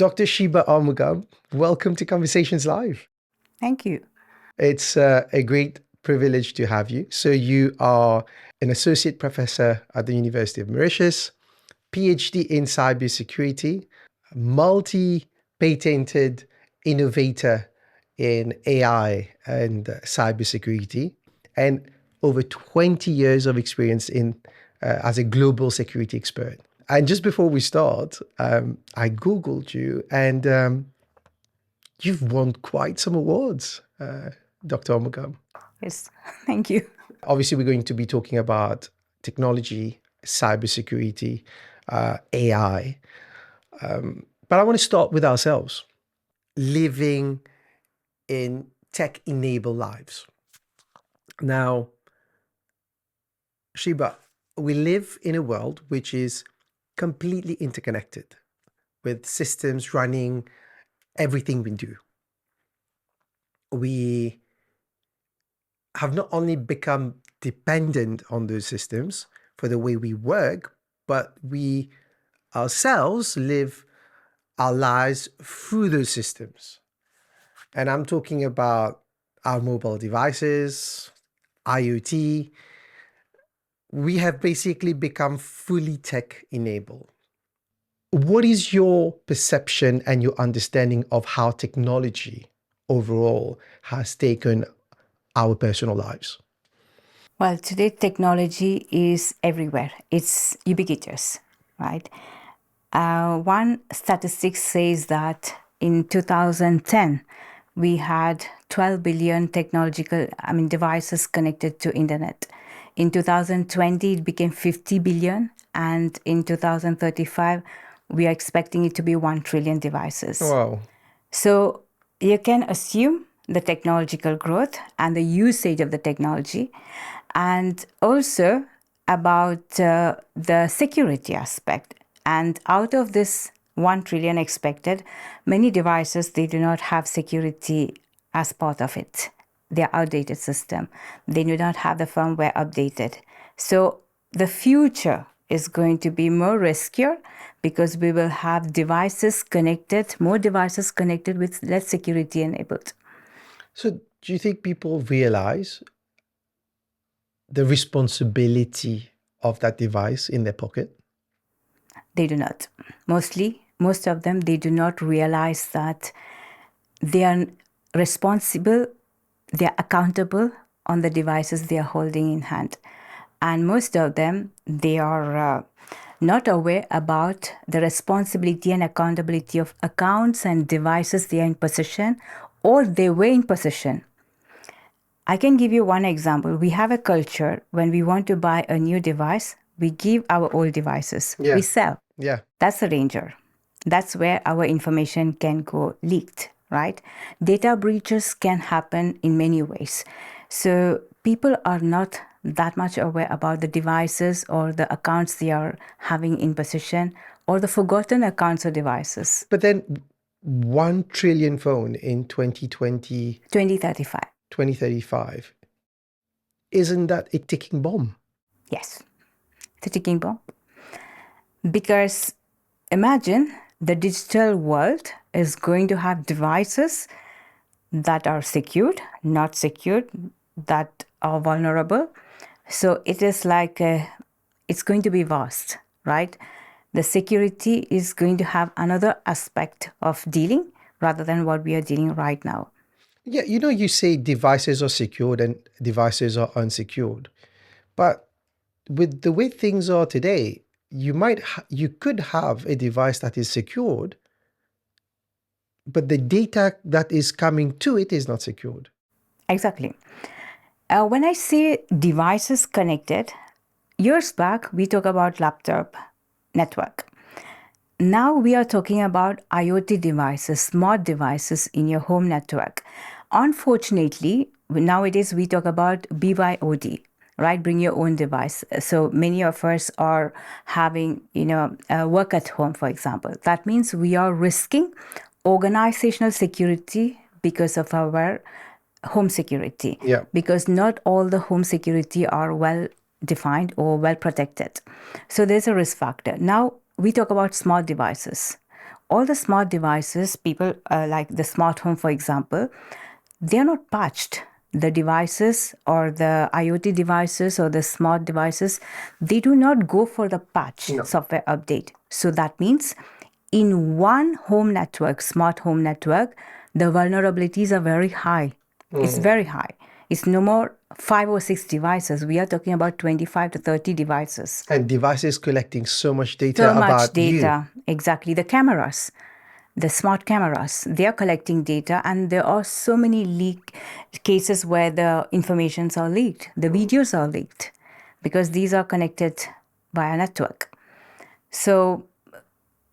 Dr. Sheeba Armoogum, welcome to Conversations Live. Thank you. It's a great privilege to have you. So you are an associate professor at the University of Mauritius, PhD in cybersecurity, multi-patented innovator in AI and cybersecurity, and over 20 years of experience in as a global security expert. And just before we start, I Googled you and you've won quite some awards, Dr. Armoogum. Yes, thank you. Obviously, we're going to be talking about technology, cybersecurity, AI. But I want to start with ourselves, living in tech-enabled lives. Now, Sheeba, we live in a world which is completely interconnected with systems running everything we do. We have not only become dependent on those systems for the way we work, but we ourselves live our lives through those systems. And I'm talking about our mobile devices, IoT. We have basically become fully tech-enabled. What is your perception and your understanding of how technology overall has taken our personal lives? Well, today technology is everywhere. It's ubiquitous, right? One statistic says that in 2010, we had 12 billion devices connected to internet. In 2020, it became 50 billion. And in 2035, we are expecting it to be 1 trillion devices. Wow. So you can assume the technological growth and the usage of the technology, and also about the security aspect. And out of this 1 trillion expected, many devices, they do not have security as part of it. They are outdated system. They do not have the firmware updated. So the future is going to be more riskier because we will have devices connected, more devices connected with less security enabled. So do you think people realize the responsibility of that device in their pocket? They do not. Most of them, they do not realize that they are responsible, they are accountable on the devices they are holding in hand. And most of them, they are not aware about the responsibility and accountability of accounts and devices they are in possession or they were in possession. I can give you one example. We have a culture when we want to buy a new device, we give our old devices. Yeah. We sell. Yeah. That's the danger. That's where our information can go leaked, right? Data breaches can happen in many ways. So people are not that much aware about the devices or the accounts they are having in possession or the forgotten accounts or devices. But then 1 trillion phone in 2020, 2035. 2035, isn't that a ticking bomb? Yes, it's a ticking bomb. Because imagine the digital world is going to have devices that are secured, not secured, that are vulnerable. So it is like it's going to be vast, right? The security is going to have another aspect of dealing rather than what we are dealing right now. Yeah, you say devices are secured and devices are unsecured. But with the way things are today, you could have a device that is secured, but the data that is coming to it is not secured. Exactly. When I say devices connected, years back, we talk about laptop network. Now we are talking about IoT devices, smart devices in your home network. Unfortunately, nowadays we talk about BYOD, right? Bring your own device. So many of us are having, work at home, for example. That means we are risking organizational security because of our home security. Yeah. Because not all the home security are well defined or well protected. So there's a risk factor. Now we talk about smart devices. all the smart devices, people like the smart home, for example, they're not patched. The devices or the IoT devices or the smart devices, they do not go for the patch software update. So that means in one home network, smart home network, the vulnerabilities are very high. It's very high. It's no more 5 or 6 devices. We are talking about 25 to 30 devices. And devices collecting so much data So much about data. you. Exactly. The cameras, the smart cameras, they are collecting data, and there are so many leak cases where the informations are leaked, the videos are leaked, because these are connected via network. So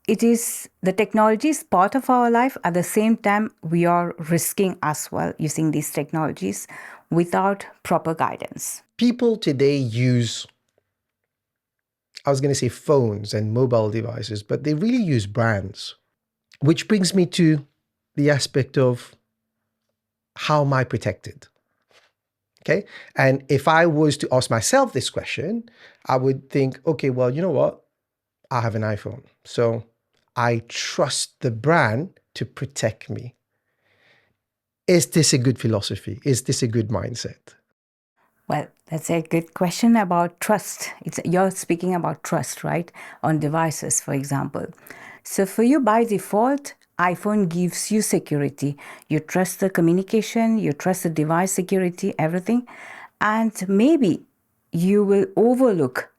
it is, the technology is part of our life. At the same time, we are risking as well using these technologies without proper guidance. People today use, I was going to say phones and mobile devices, but they really use brands, which brings me to the aspect of how am I protected? Okay. And if I was to ask myself this question, I would think, okay, well, you know what? I have an iPhone. So I trust the brand to protect me. Is this a good philosophy? Is this a good mindset? Well, that's a good question about trust. You're speaking about trust, right? On devices, for example. So for you, by default, iPhone gives you security. You trust the communication, you trust the device security, everything. And maybe you will overlook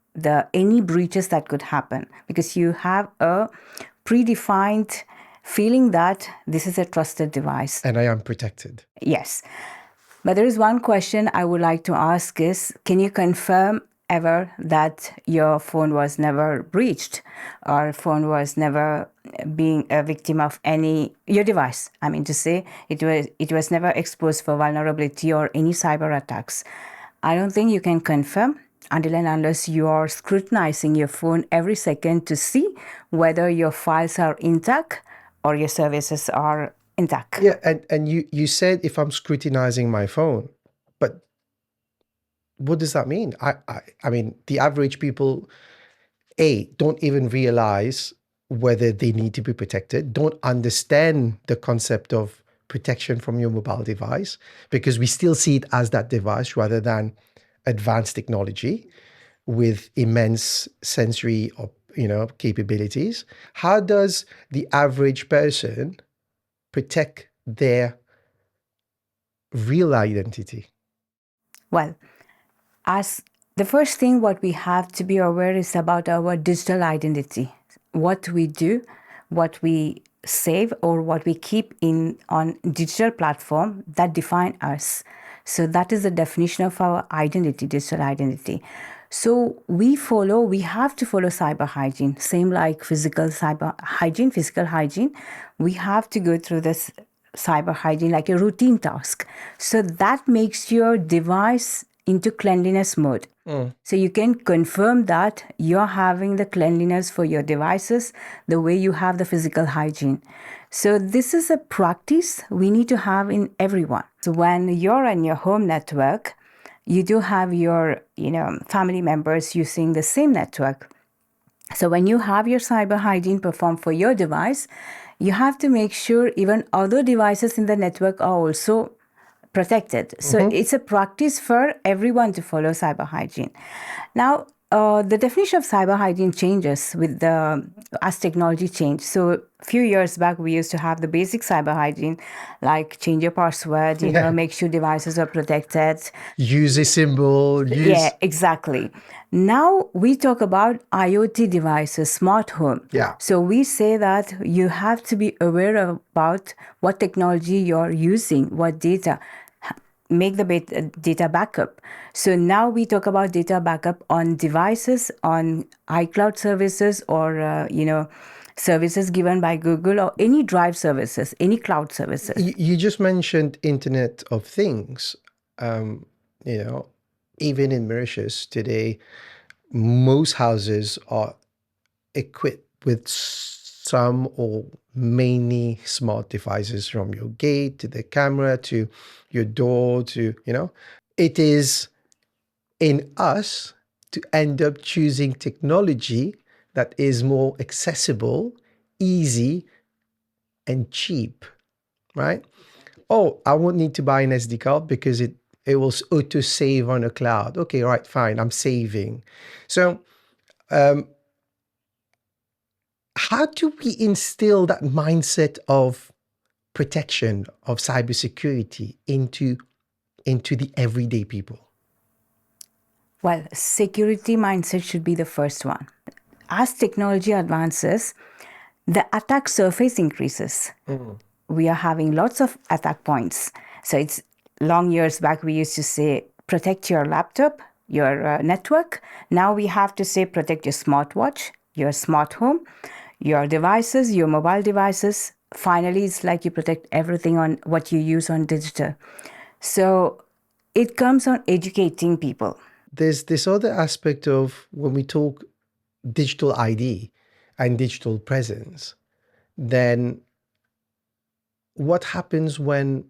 any breaches that could happen because you have a predefined feeling that this is a trusted device. And I am protected. Yes. But there is one question I would like to ask is, can you confirm ever that your phone was never breached or phone was never being a victim of your device? I mean to say, it was never exposed for vulnerability or any cyber attacks. I don't think you can confirm until and unless you are scrutinizing your phone every second to see whether your files are intact or your services are intact. Yeah, and you said if I'm scrutinizing my phone, but what does that mean? I mean, the average people, don't even realize whether they need to be protected, don't understand the concept of protection from your mobile device, because we still see it as that device rather than advanced technology with immense sensory capabilities. How does the average person protect their real identity? Well, as the first thing what we have to be aware is about our digital identity. What we do, what we save or what we keep in on digital platform that define us. So that is the definition of our identity, digital identity. So we have to follow cyber hygiene, same like physical hygiene. We have to go through this cyber hygiene like a routine task. So that makes your device into cleanliness mode. So you can confirm that you're having the cleanliness for your devices the way you have the physical hygiene. So this is a practice we need to have in everyone. So when you're on your home network, you do have your family members using the same network. So when you have your cyber hygiene performed for your device, you have to make sure even other devices in the network are also protected. So it's a practice for everyone to follow cyber hygiene. Now, the definition of cyber hygiene changes as technology changed. So a few years back, we used to have the basic cyber hygiene, like change your password, make sure devices are protected. Use a symbol. Yeah, exactly. Now we talk about IoT devices, smart home. Yeah. So we say that you have to be aware about what technology you're using, what data. Make the data backup. So now we talk about data backup on devices, on iCloud services, or services given by Google or any drive services, any cloud services. You just mentioned Internet of Things. Even in Mauritius today, most houses are equipped with some or many smart devices, from your gate to the camera to your door to, it is in us to end up choosing technology that is more accessible, easy, and cheap, right? Oh, I won't need to buy an SD card because it will auto save on a cloud. Okay, right, fine, I'm saving. So how do we instill that mindset of protection, of cybersecurity into the everyday people? Well, security mindset should be the first one. As technology advances, the attack surface increases. We are having lots of attack points. So it's long years back, we used to say, protect your laptop, your network. Now we have to say, protect your smartwatch, your smart home, your devices, your mobile devices. Finally, it's like you protect everything on what you use on digital. So it comes on educating people. There's this other aspect of when we talk digital ID and digital presence, then what happens when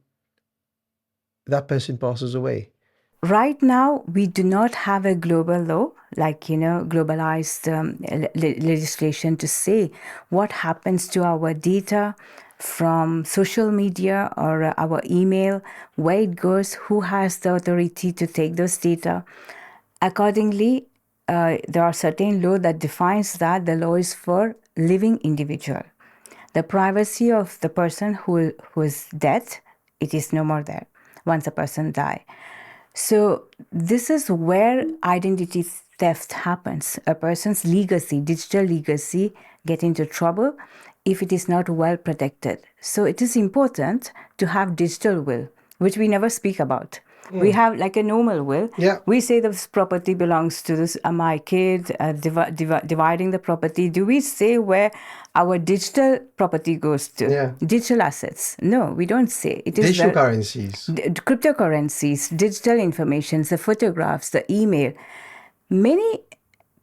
that person passes away? Right now, we do not have a global law, like, globalized legislation to say what happens to our data from social media or our email, where it goes, who has the authority to take those data. Accordingly, there are certain law that defines that the law is for living individual. The privacy of the person who is dead, it is no more there once a person die. So this is where identity theft happens. A person's legacy, digital legacy, get into trouble if it is not well protected. So it is important to have digital will, which we never speak about. We have like a normal will. Yeah. We say this property belongs to this my kid, dividing the property. Do we say where our digital property goes to? Yeah. Digital assets? No, we don't say. It is Digital currencies. cryptocurrencies, digital information, the photographs, the email. Many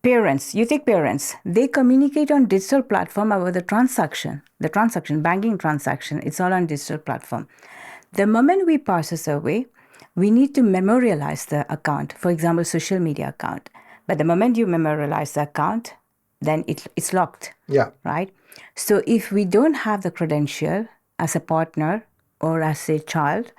parents, you take parents, they communicate on digital platform about the transaction, banking transaction. It's all on digital platform. The moment we passes away, we need to memorialize the account, for example, social media account. But the moment you memorialize the account, then it's locked. Yeah. Right? So if we don't have the credential as a partner or as a child,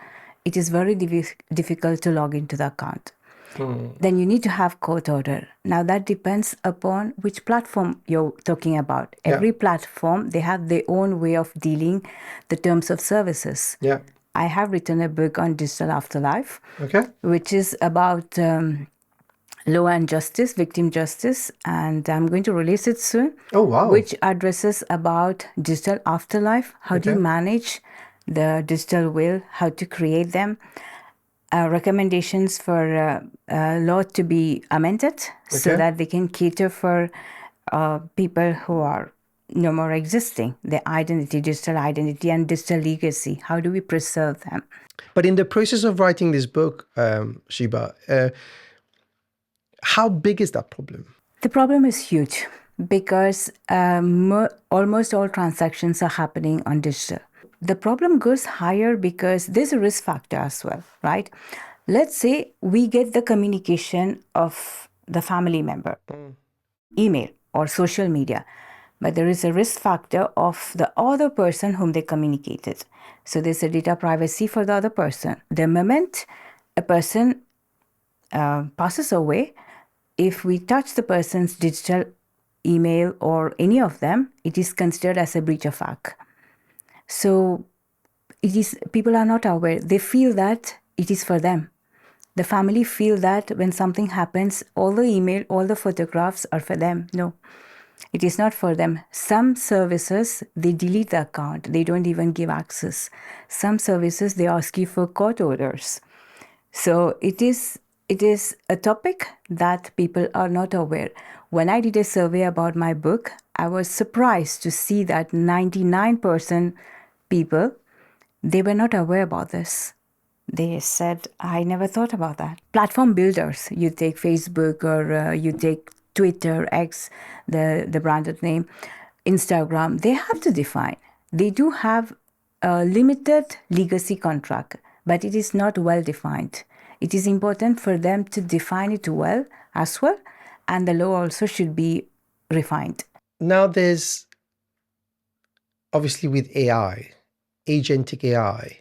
it is very difficult to log into the account. Then you need to have court order. Now that depends upon which platform you're talking about. Every platform, they have their own way of dealing the terms of services. Yeah. I have written a book on digital afterlife, Okay. which is about law and justice, victim justice, and I'm going to release it soon. Oh, wow. Which addresses about digital afterlife, how do you manage the digital will, how to create them, recommendations for law to be amended so that they can cater for people who are no more existing, their identity, digital identity and digital legacy. How do we preserve them? But in the process of writing this book, Sheeba, how big is that problem? The problem is huge because almost all transactions are happening on digital. The problem goes higher because there's a risk factor as well, right? Let's say we get the communication of the family member, email or social media, but there is a risk factor of the other person whom they communicated. So there's a data privacy for the other person. The moment a person passes away, if we touch the person's digital email or any of them, it is considered as a breach of act. So people are not aware. They feel that it is for them. The family feel that when something happens, all the email, all the photographs are for them. No, it is not for them. Some services, they delete the account. They don't even give access. Some services, they ask you for court orders. So it is a topic that people are not aware. When I did a survey about my book, I was surprised to see that 99% people, they were not aware about this. They said, I never thought about that. Platform builders, you take Facebook or you take Twitter, X, the branded name, Instagram, they have to define. They do have a limited legacy contract, but it is not well defined. It is important for them to define it well as well, and the law also should be refined. Now there's obviously with AI, agentic AI,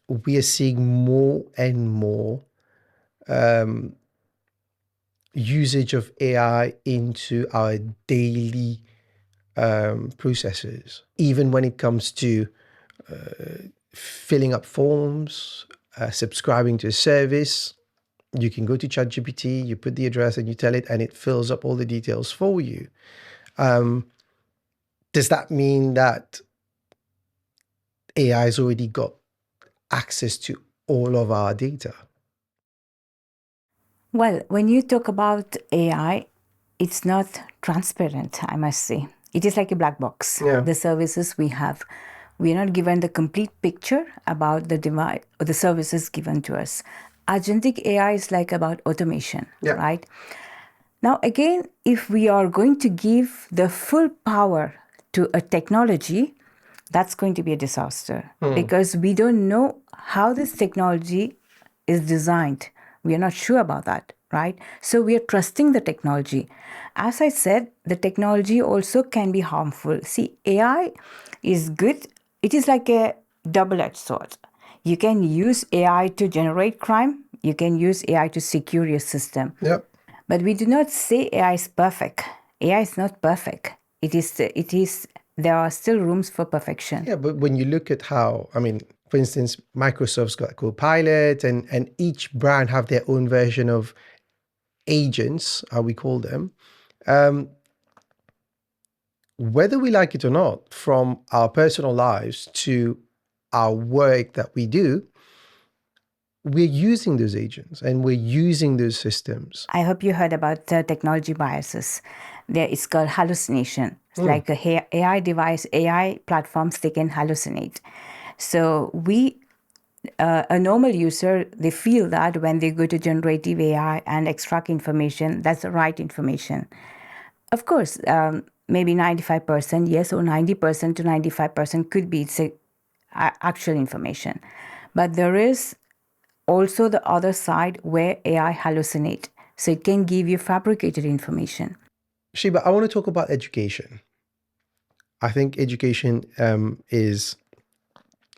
we are seeing more and more usage of AI into our daily processes, even when it comes to filling up forms, subscribing to a service. You can go to ChatGPT, you put the address and you tell it, and it fills up all the details for you. Does that mean that AI has already got access to all of our data? Well, when you talk about AI, it's not transparent, I must say. It is like a black box. Yeah. The services we have, we are not given the complete picture about the device or the services given to us. Agentic AI is like about automation, right? Now, again, if we are going to give the full power to a technology, that's going to be a disaster because we don't know how this technology is designed. We are not sure about that, right? So we are trusting the technology. As I said, the technology also can be harmful. See, AI is good. It is like a double-edged sword. You can use AI to generate crime. You can use AI to secure your system. Yep. But we do not say AI is perfect. AI is not perfect. It is, there are still rooms for perfection. Yeah, but when you look at how, I mean, for instance, Microsoft's got Copilot and each brand have their own version of agents, how we call them. Whether we like it or not, from our personal lives to our work that we do, we're using those agents and we're using those systems. I hope you heard about technology biases. There it's called hallucination. It's like a AI device, AI platforms, they can hallucinate. So a normal user, they feel that when they go to generative AI and extract information, that's the right information. Of course, maybe 95%, yes, or 90% to 95% could be actual information. But there is also the other side where AI hallucinate. So it can give you fabricated information. Sheeba, I want to talk about education. I think education is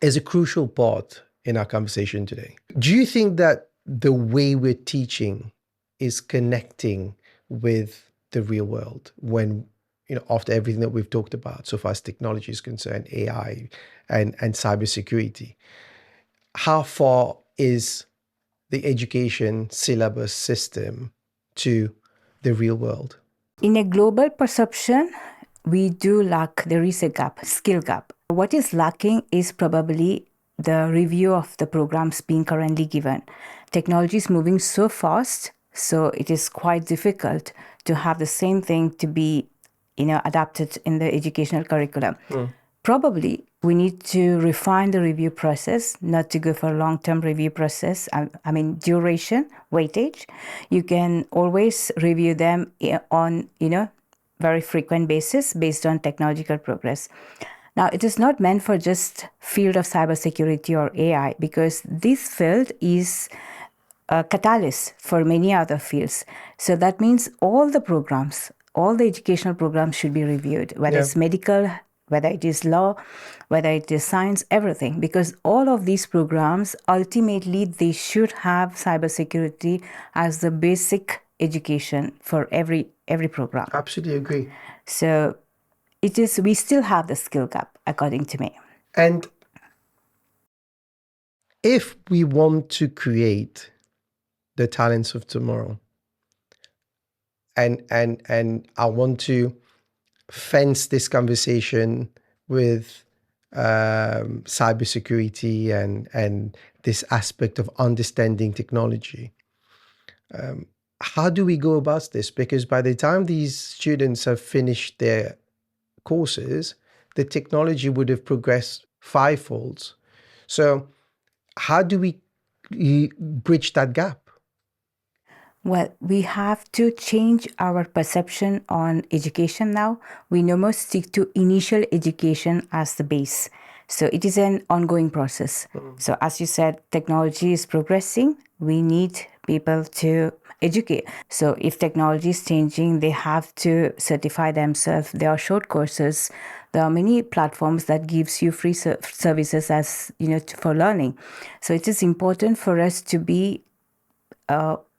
a crucial part in our conversation today. Do you think that the way we're teaching is connecting with the real world when, after everything that we've talked about so far as technology is concerned, AI and cybersecurity, how far is the education syllabus system to the real world? In a global perception, we do lack, there is a gap, skill gap. What is lacking is probably the review of the programs being currently given. Technology is moving so fast, so it is quite difficult to have the same thing to be, adapted in the educational curriculum. Probably we need to refine the review process, not to go for a long-term review process. I mean, duration, weightage. You can always review them on, very frequent basis based on technological progress. Now, it is not meant for just field of cybersecurity or AI because this field is a catalyst for many other fields. So that means all the programs, all the educational programs should be reviewed, whether it's medical, whether it is law, whether it is science, everything. Because all of these programs, ultimately, they should have cybersecurity as the basic education for every program. Absolutely agree. So we still have the skill gap, according to me. And if we want to create the talents of tomorrow, and I want to fence this conversation with cybersecurity and this aspect of understanding technology, how do we go about this? Because by the time these students have finished their courses, the technology would have progressed fivefold. So how do we bridge that gap? Well, we have to change our perception on education now. We no more stick to initial education as the base. So it is an ongoing process. So as you said, technology is progressing. We need people to educate. So if technology is changing, they have to certify themselves. There are short courses. There are many platforms that gives you free services as for learning. So it is important for us to be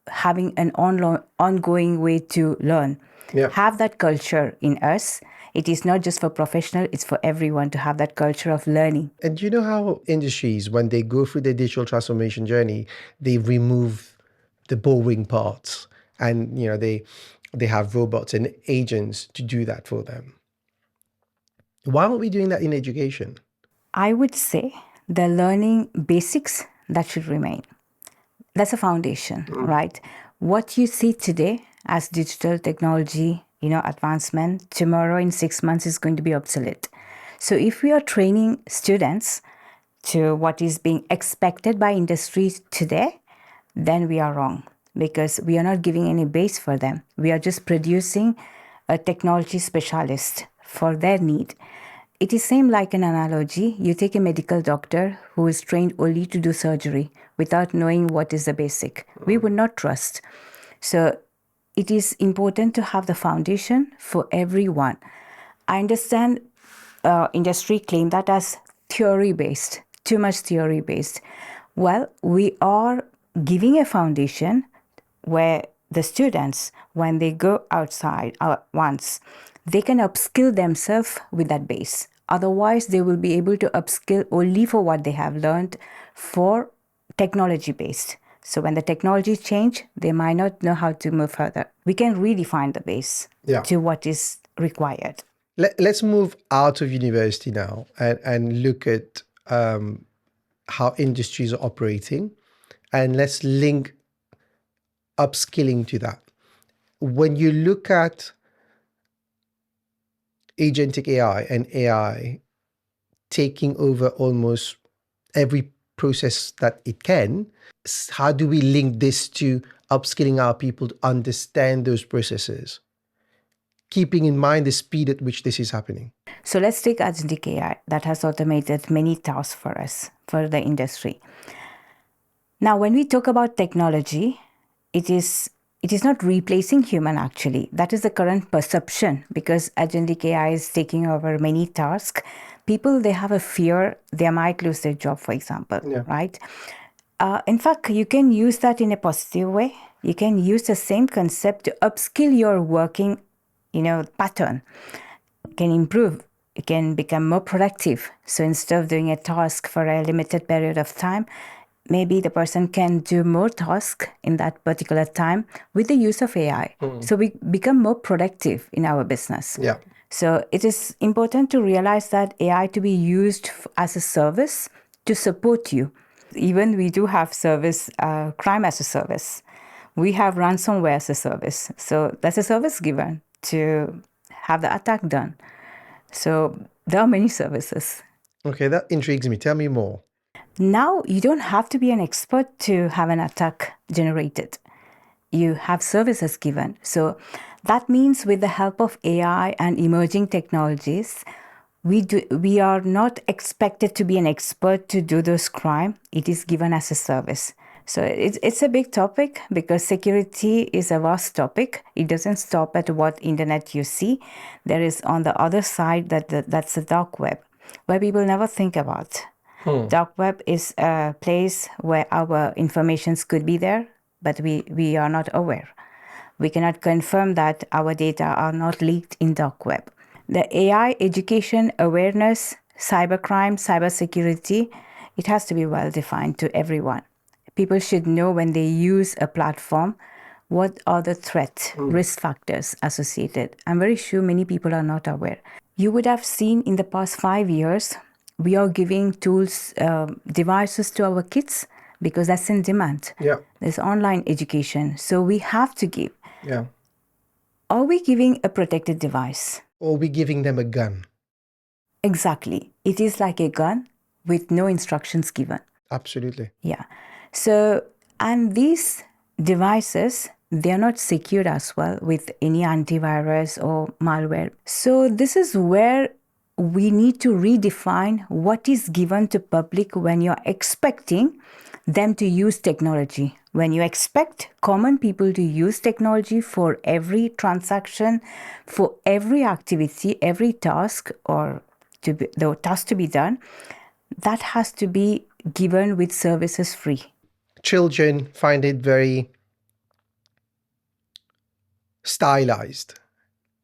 having an ongoing way to learn. Yeah. Have that culture in us. It is not just for professional, it's for everyone to have that culture of learning. And you know how industries, when they go through their digital transformation journey, they remove the boring parts, and they have robots and agents to do that for them. Why aren't we doing that in education? I would say the learning basics that should remain. That's a foundation, right? What you see today as digital technology, advancement, tomorrow in 6 months is going to be obsolete. So if we are training students to what is being expected by industries today, then we are wrong, because we are not giving any base for them. We are just producing a technology specialist for their need. It is same like an analogy. You take a medical doctor who is trained only to do surgery without knowing what is the basic. We would not trust. So it is important to have the foundation for everyone. I understand industry claim that as theory-based, too much theory-based. Well, we are giving a foundation where the students, when they go outside once, they can upskill themselves with that base. Otherwise, they will be able to upskill only for what they have learned for technology-based. So when the technology change, they might not know how to move further. We can redefine the base to what is required. Let's move out of university now and look at how industries are operating, and let's link upskilling to that. When you look at agentic AI and AI taking over almost every process that it can, how do we link this to upskilling our people to understand those processes, keeping in mind the speed at which this is happening? So let's take agentic AI that has automated many tasks for us, for the industry. Now, when we talk about technology, it is not replacing human actually. That is the current perception, because agentic AI is taking over many tasks. People, they have a fear they might lose their job, for example, right? In fact, you can use that in a positive way. You can use the same concept to upskill your working, pattern. You can improve. You can become more productive. So instead of doing a task for a limited period of time, maybe the person can do more tasks in that particular time with the use of AI. So we become more productive in our business. Yeah. So it is important to realize that AI to be used as a service to support you. Even we do have service, crime as a service. We have ransomware as a service. So that's a service given to have the attack done. So there are many services. Okay, that intrigues me. Tell me more. Now, you don't have to be an expert to have an attack generated. You have services given. So that means with the help of AI and emerging technologies, we are not expected to be an expert to do those crime. It is given as a service. So it's a big topic, because security is a vast topic. It doesn't stop at what internet you see. There is on the other side that's the dark web, where people never think about. Dark web is a place where our informations could be there, but we are not aware. We cannot confirm that our data are not leaked in dark web. The AI education, awareness, cybercrime, cybersecurity, it has to be well defined to everyone. People should know when they use a platform, what are the threat, risk factors associated. I'm very sure many people are not aware. You would have seen in the past 5 years, we are giving tools, devices to our kids, because that's in demand. Yeah. There's online education. So we have to give. Yeah. Are we giving a protected device? Or are we giving them a gun? Exactly. It is like a gun with no instructions given. Absolutely. Yeah. So, and these devices, they are not secured as well with any antivirus or malware. So this is where we need to redefine what is given to public when you're expecting them to use technology. When you expect common people to use technology for every transaction, for every activity, every task, or the task to be done, that has to be given with services free. Children find it very stylized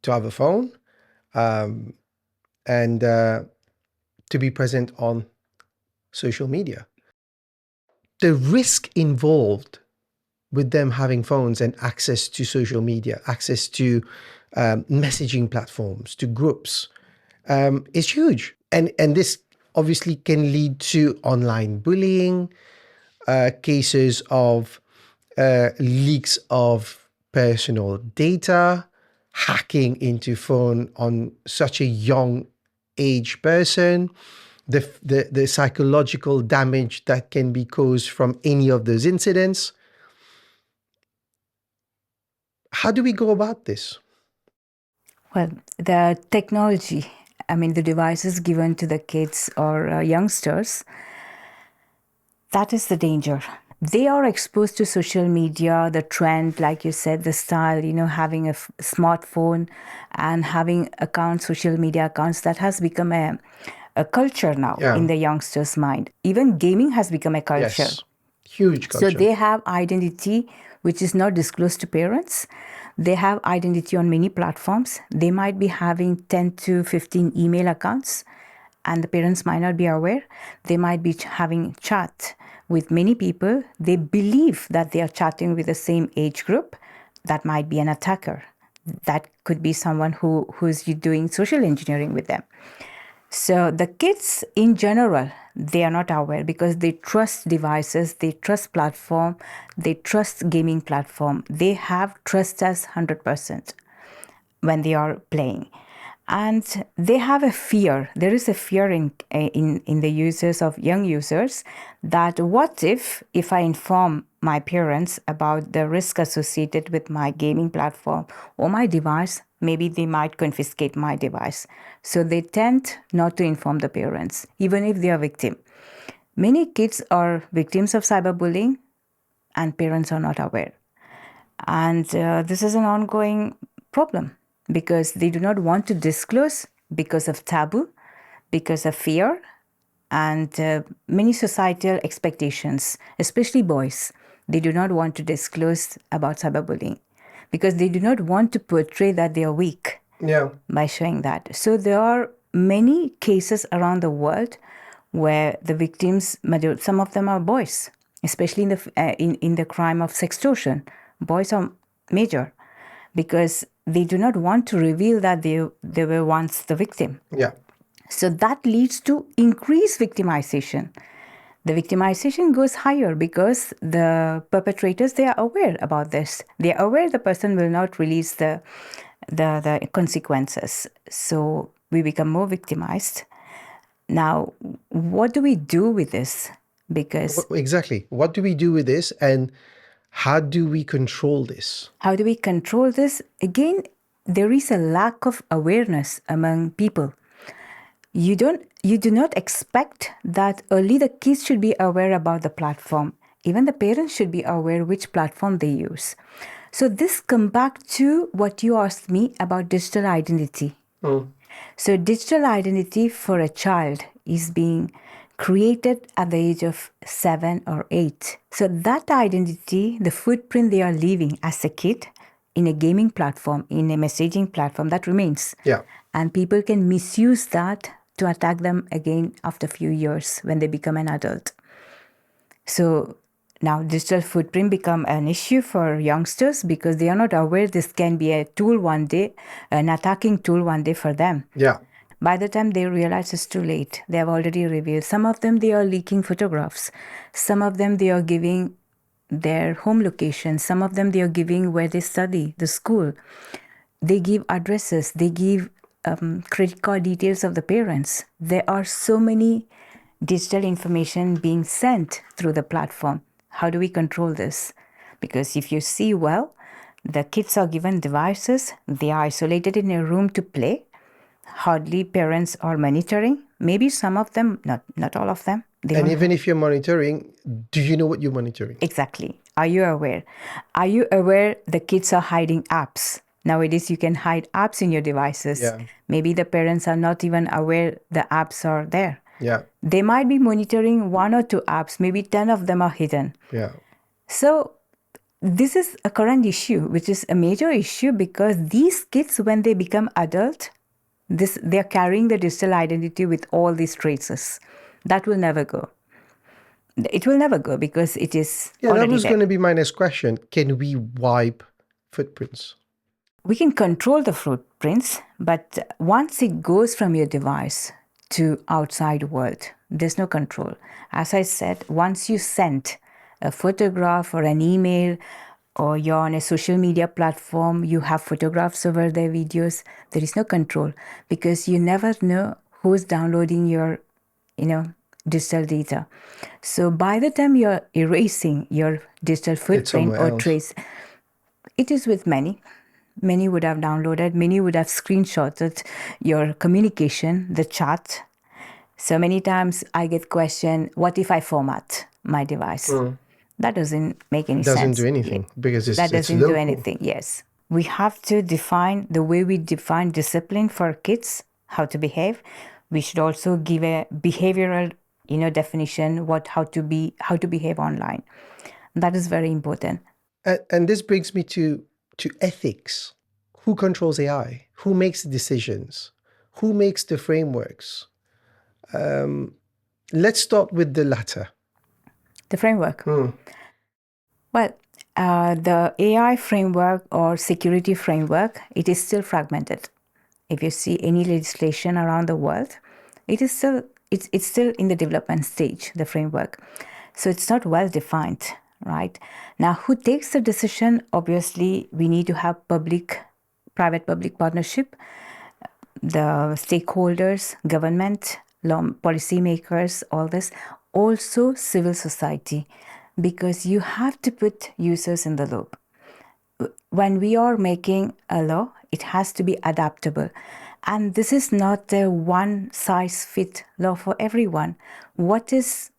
to have a phone and to be present on social media. The risk involved with them having phones and access to social media, access to messaging platforms, to groups, is huge. And this obviously can lead to online bullying, cases of leaks of personal data, hacking into phone on such a young age person, the psychological damage that can be caused from any of those incidents. How do we go about this? Well, the technology, the devices given to the kids or youngsters, that is the danger. They are exposed to social media, the trend, like you said, the style, having a smartphone and having accounts, social media accounts, that has become a culture now in the youngsters' mind. Even gaming has become a culture. Yes, huge culture. So they have identity which is not disclosed to parents. They have identity on many platforms. They might be having 10 to 15 email accounts, and the parents might not be aware. They might be having chat with many people. They believe that they are chatting with the same age group. That might be an attacker. That could be someone who's doing social engineering with them. So the kids in general, they are not aware because they trust devices, they trust platform, they trust gaming platform. They have trust as 100% when they are playing. And they have a fear. There is a fear in the users of young users that what if I inform my parents about the risk associated with my gaming platform or my device, maybe they might confiscate my device. So they tend not to inform the parents, even if they are victim. Many kids are victims of cyberbullying and parents are not aware. And this is an ongoing problem because they do not want to disclose because of taboo, because of fear, and many societal expectations, especially boys. They do not want to disclose about cyberbullying because they do not want to portray that they are weak by showing that. So there are many cases around the world where the victims, some of them are boys, especially in the crime of sextortion. Boys are major because they do not want to reveal that they were once the victim. Yeah. So that leads to increased victimization. The victimization goes higher because the perpetrators, they are aware about this. They are aware the person will not release the consequences. So we become more victimized. Now, what do we do with this? Because exactly, what do we do with this, and how do we control this? How do we control this? Again, there is a lack of awareness among people. You do not expect that only the kids should be aware about the platform. Even the parents should be aware which platform they use. So this comes back to what you asked me about digital identity. So digital identity for a child is being created at the age of 7 or 8. So that identity, the footprint they are leaving as a kid in a gaming platform, in a messaging platform, that remains. Yeah. And people can misuse that to attack them again after a few years when they become an adult. So now digital footprint become an issue for youngsters because they are not aware this can be a tool one day, an attacking tool one day for them. Yeah. By the time they realize it's too late, they have already revealed. Some of them, they are leaking photographs. Some of them, they are giving their home location. Some of them, they are giving where they study, the school. They give addresses. They give credit card details of the parents. There are so many digital information being sent through the platform. How do we control this? Because if you see well, the kids are given devices. They are isolated in a room to play. hardly parents are monitoring. Maybe some of them, not all of them. And even if you're monitoring, do you know what you're monitoring? Exactly. Are you aware? Are you aware the kids are hiding apps? Nowadays, you can hide apps in your devices. Yeah. Maybe the parents are not even aware the apps are there. Yeah. They might be monitoring 1 or 2 apps. Maybe 10 of them are hidden. Yeah. So this is a current issue, which is a major issue because these kids, when they become adult, they're carrying the digital identity with all these traces. That will never go. It will never go because it is Yeah, that was there. going to be my next question. Can we wipe footprints? We can control the footprints, but once it goes from your device to outside world, there's no control. As I said, once you send a photograph or an email, or you're on a social media platform, you have photographs over their videos, there is no control because you never know who's downloading your, digital data. So by the time you're erasing your digital footprint or trace, it is with many. Many would have downloaded, many would have screenshotted your communication, the chat. So many times I get questioned, what if I format my device? That doesn't make any sense. Doesn't do anything because that doesn't local. do anything, yes. We have to define the way we define discipline for kids, how to behave. We should also give a behavioral, definition, how to behave online. That is very important. And this brings me to ethics. Who controls AI? Who makes the decisions? Who makes the frameworks? Let's start with the latter. The framework. Well, the AI framework or security framework, it is still fragmented. If you see any legislation around the world, it's still in the development stage, the framework. So it's not well defined, right? Now, who takes the decision? Obviously, we need to have private-public partnership, the stakeholders, government, policymakers, all this. Also, civil society, because you have to put users in the loop. When we are making a law, it has to be adaptable. And this is not a one-size-fits law for everyone. What is,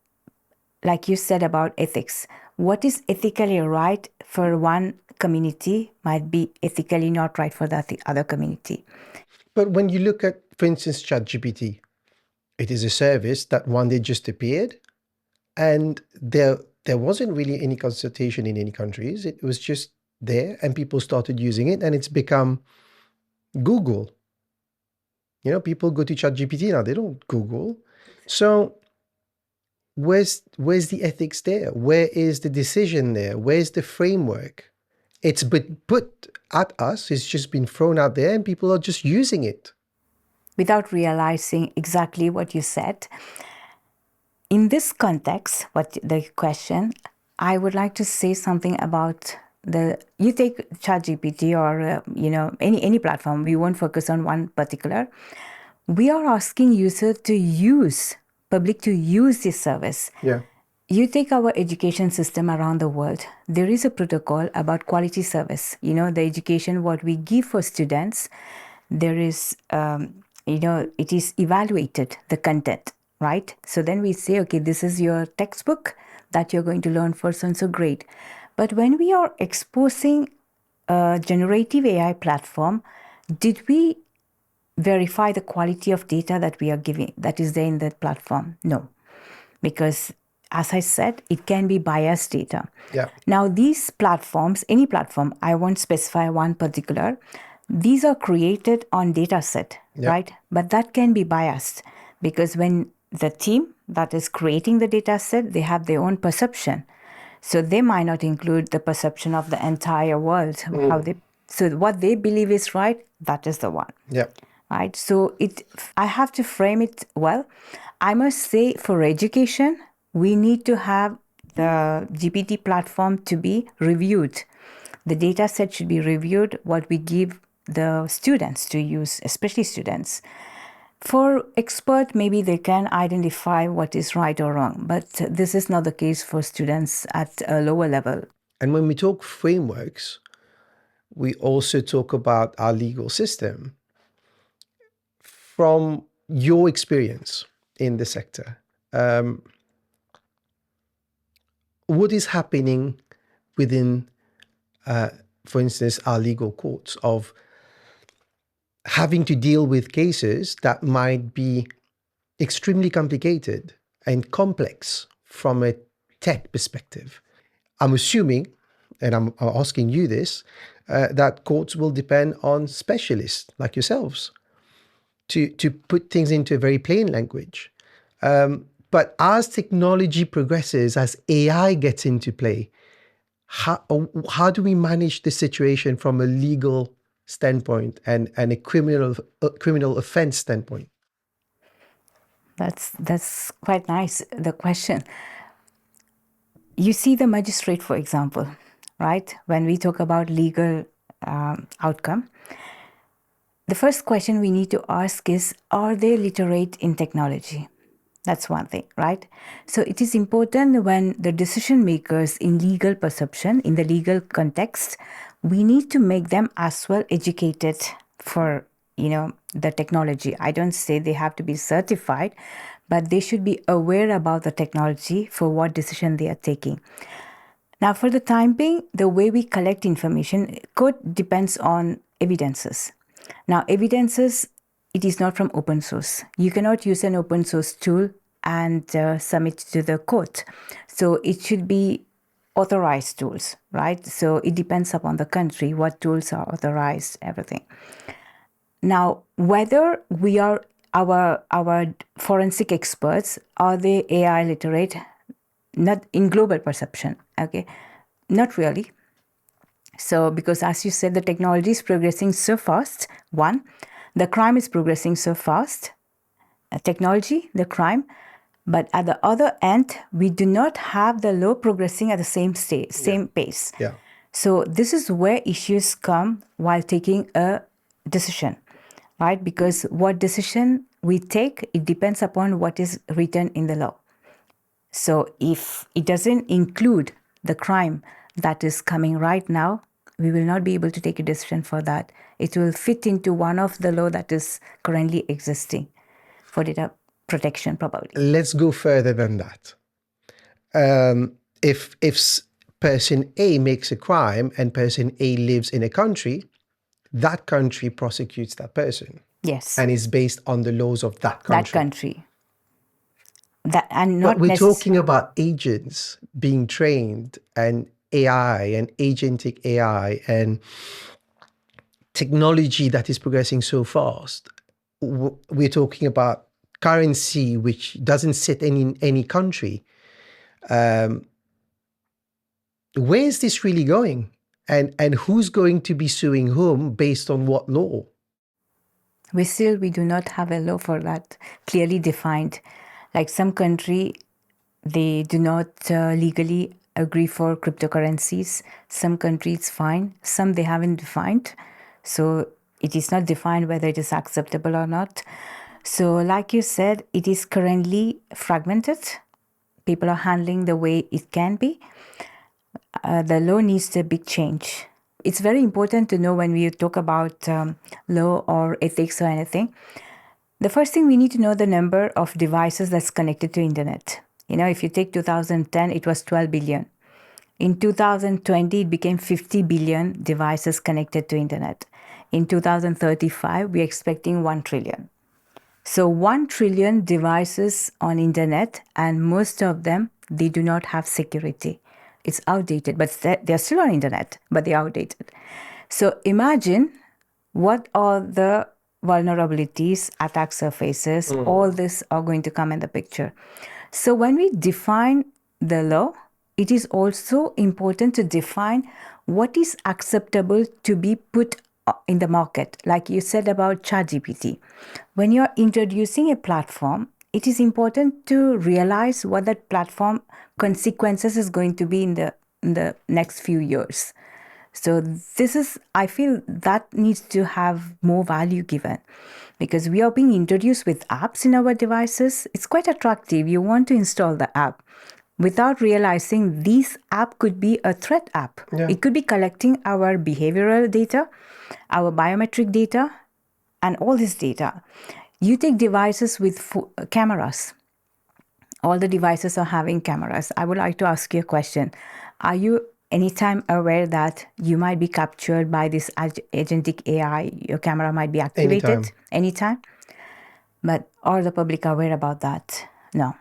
like you said about ethics, what is ethically right for one community might be ethically not right for the other community. But when you look at, for instance, ChatGPT, it is a service that one day just appeared, and there wasn't really any consultation in any countries. It was just there, and people started using it, and it's become Google. People go to ChatGPT now; they don't Google. So where's the ethics there? Where is the decision there? Where's the framework? It's been put at us. It's just been thrown out there, and people are just using it without realizing exactly what you said. In this context, the question, I would like to say something about you take ChatGPT or any platform. We won't focus on one particular. We are asking users public to use this service. Yeah. You take our education system around the world. There is a protocol about quality service. The education what we give for students, there is it is evaluated, the content, right? So then we say, okay, this is your textbook that you're going to learn for so great. But when we are exposing a generative AI platform, did we verify the quality of data that we are giving, that is there in that platform? No. Because as I said, it can be biased data. Yeah. Now, these platforms, any platform, I won't specify one particular, these are created on data set, right? But that can be biased because when the team that is creating the data set, they have their own perception. So they might not include the perception of the entire world. So what they believe is right, that is the one. Yeah. Right? So I have to frame it well. I must say for education, we need to have the GPT platform to be reviewed. The data set should be reviewed, what we give the students to use, especially students. For expert, maybe they can identify what is right or wrong, but this is not the case for students at a lower level. And when we talk frameworks, we also talk about our legal system. from your experience in the sector, what is happening within, for instance, our legal courts of having to deal with cases that might be extremely complicated and complex from a tech perspective? I'm assuming, and I'm asking you this, that courts will depend on specialists like yourselves to put things into a very plain language. But as technology progresses, as AI gets into play, how do we manage the situation from a legal standpoint and a criminal offense standpoint? That's quite nice, the question. You see the magistrate, for example, right? When we talk about legal outcome, the first question we need to ask is, are they literate in technology? That's one thing, right? So it is important when the decision makers in legal perception, in the legal context, we need to make them as well educated for, the technology. I don't say they have to be certified, but they should be aware about the technology for what decision they are taking. Now, for the time being, the way we collect information depends on evidences. Now, evidences, it is not from open source. You cannot use an open source tool and submit to the court. So it should be authorized tools, right? So it depends upon the country, what tools are authorized, everything. Now, whether we are our forensic experts, are they AI literate? Not in global perception, okay? Not really. So, because as you said, the technology is progressing so fast. One, the crime is progressing so fast. Technology, the crime. But at the other end, we do not have the law progressing at the same pace. Yeah. So this is where issues come while taking a decision, right? Because what decision we take, it depends upon what is written in the law. So if it doesn't include the crime that is coming right now, we will not be able to take a decision for that. It will fit into one of the law that is currently existing for data protection, probably. Let's go further than that. If person A makes a crime and person A lives in a country, that country prosecutes that person. Yes. And is based on the laws of that country. That country. But we're talking about agents being trained and AI and agentic AI and technology that is progressing so fast. We're talking about currency which doesn't sit in any country. Where is this really going? And who's going to be suing whom based on what law? We do not have a law for that clearly defined. Like some country, they do not legally agree for cryptocurrencies. Some countries fine. Some they haven't defined. So it is not defined whether it is acceptable or not. So like you said, it is currently fragmented. People are handling the way it can be. The law needs a big change. It's very important to know when we talk about law or ethics or anything. The first thing we need to know the number of devices that's connected to internet. If you take 2010, it was 12 billion. In 2020, it became 50 billion devices connected to internet. In 2035, we're expecting 1 trillion. So 1 trillion devices on internet, and most of them, they do not have security. It's outdated, but they're still on internet, but they're outdated. So imagine what are the vulnerabilities, attack surfaces, all this are going to come in the picture. So when we define the law, it is also important to define what is acceptable to be put in the market. Like you said about ChatGPT. When you're introducing a platform, it is important to realize what that platform consequences is going to be in the next few years. So I feel that needs to have more value given, because we are being introduced with apps in our devices. It's quite attractive. You want to install the app without realizing this app could be a threat app. Yeah. It could be collecting our behavioral data, our biometric data, and all this data. You take devices with cameras. All the devices are having cameras. I would like to ask you a question. Are you anytime aware that you might be captured by this agentic AI? Your camera might be activated anytime? But are the public aware about that? No.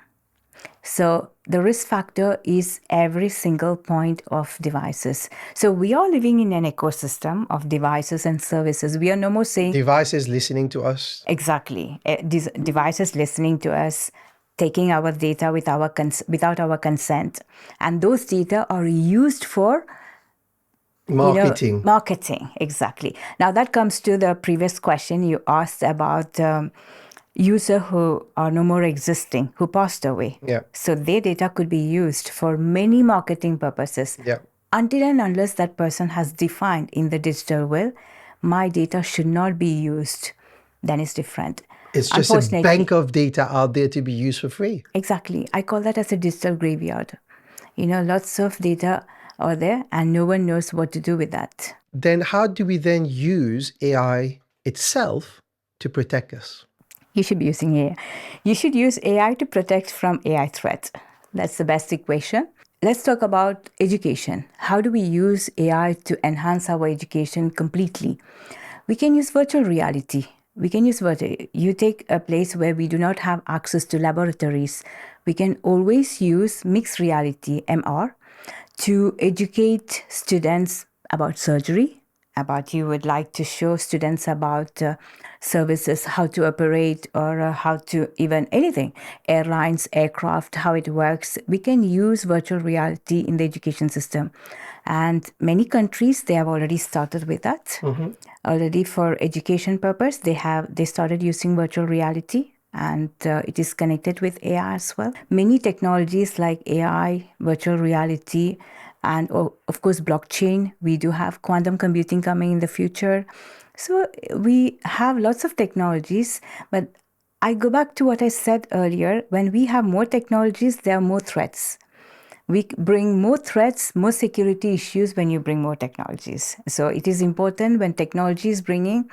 So the risk factor is every single point of devices. So we are living in an ecosystem of devices and services. We are no more saying devices listening to us. Exactly. Devices listening to us, taking our data without our consent. And those data are used for marketing. Marketing, exactly. Now that comes to the previous question you asked about users who are no more existing, who passed away. Yeah. So their data could be used for many marketing purposes. Yeah. Until and unless that person has defined in the digital will, my data should not be used, then it's different. It's just a bank of data out there to be used for free. Exactly. I call that as a digital graveyard. Lots of data are there and no one knows what to do with that. Then how do we then use AI itself to protect us? You should be using AI. You should use AI to protect from AI threats. That's the best equation. Let's talk about education. How do we use AI to enhance our education completely? We can use virtual reality. You take a place where we do not have access to laboratories. We can always use mixed reality, MR, to educate students about surgery, about you would like to show students about services, how to operate or how to even anything, airlines, aircraft, how it works. We can use virtual reality in the education system. And many countries, they have already started with that. Mm-hmm. Already for education purpose, they started using virtual reality. And it is connected with AI as well. Many technologies like AI, virtual reality, and of course, blockchain. We do have quantum computing coming in the future. So we have lots of technologies, but I go back to what I said earlier. When we have more technologies, there are more threats. We bring more threats, more security issues when you bring more technologies. So it is important when technology is bringing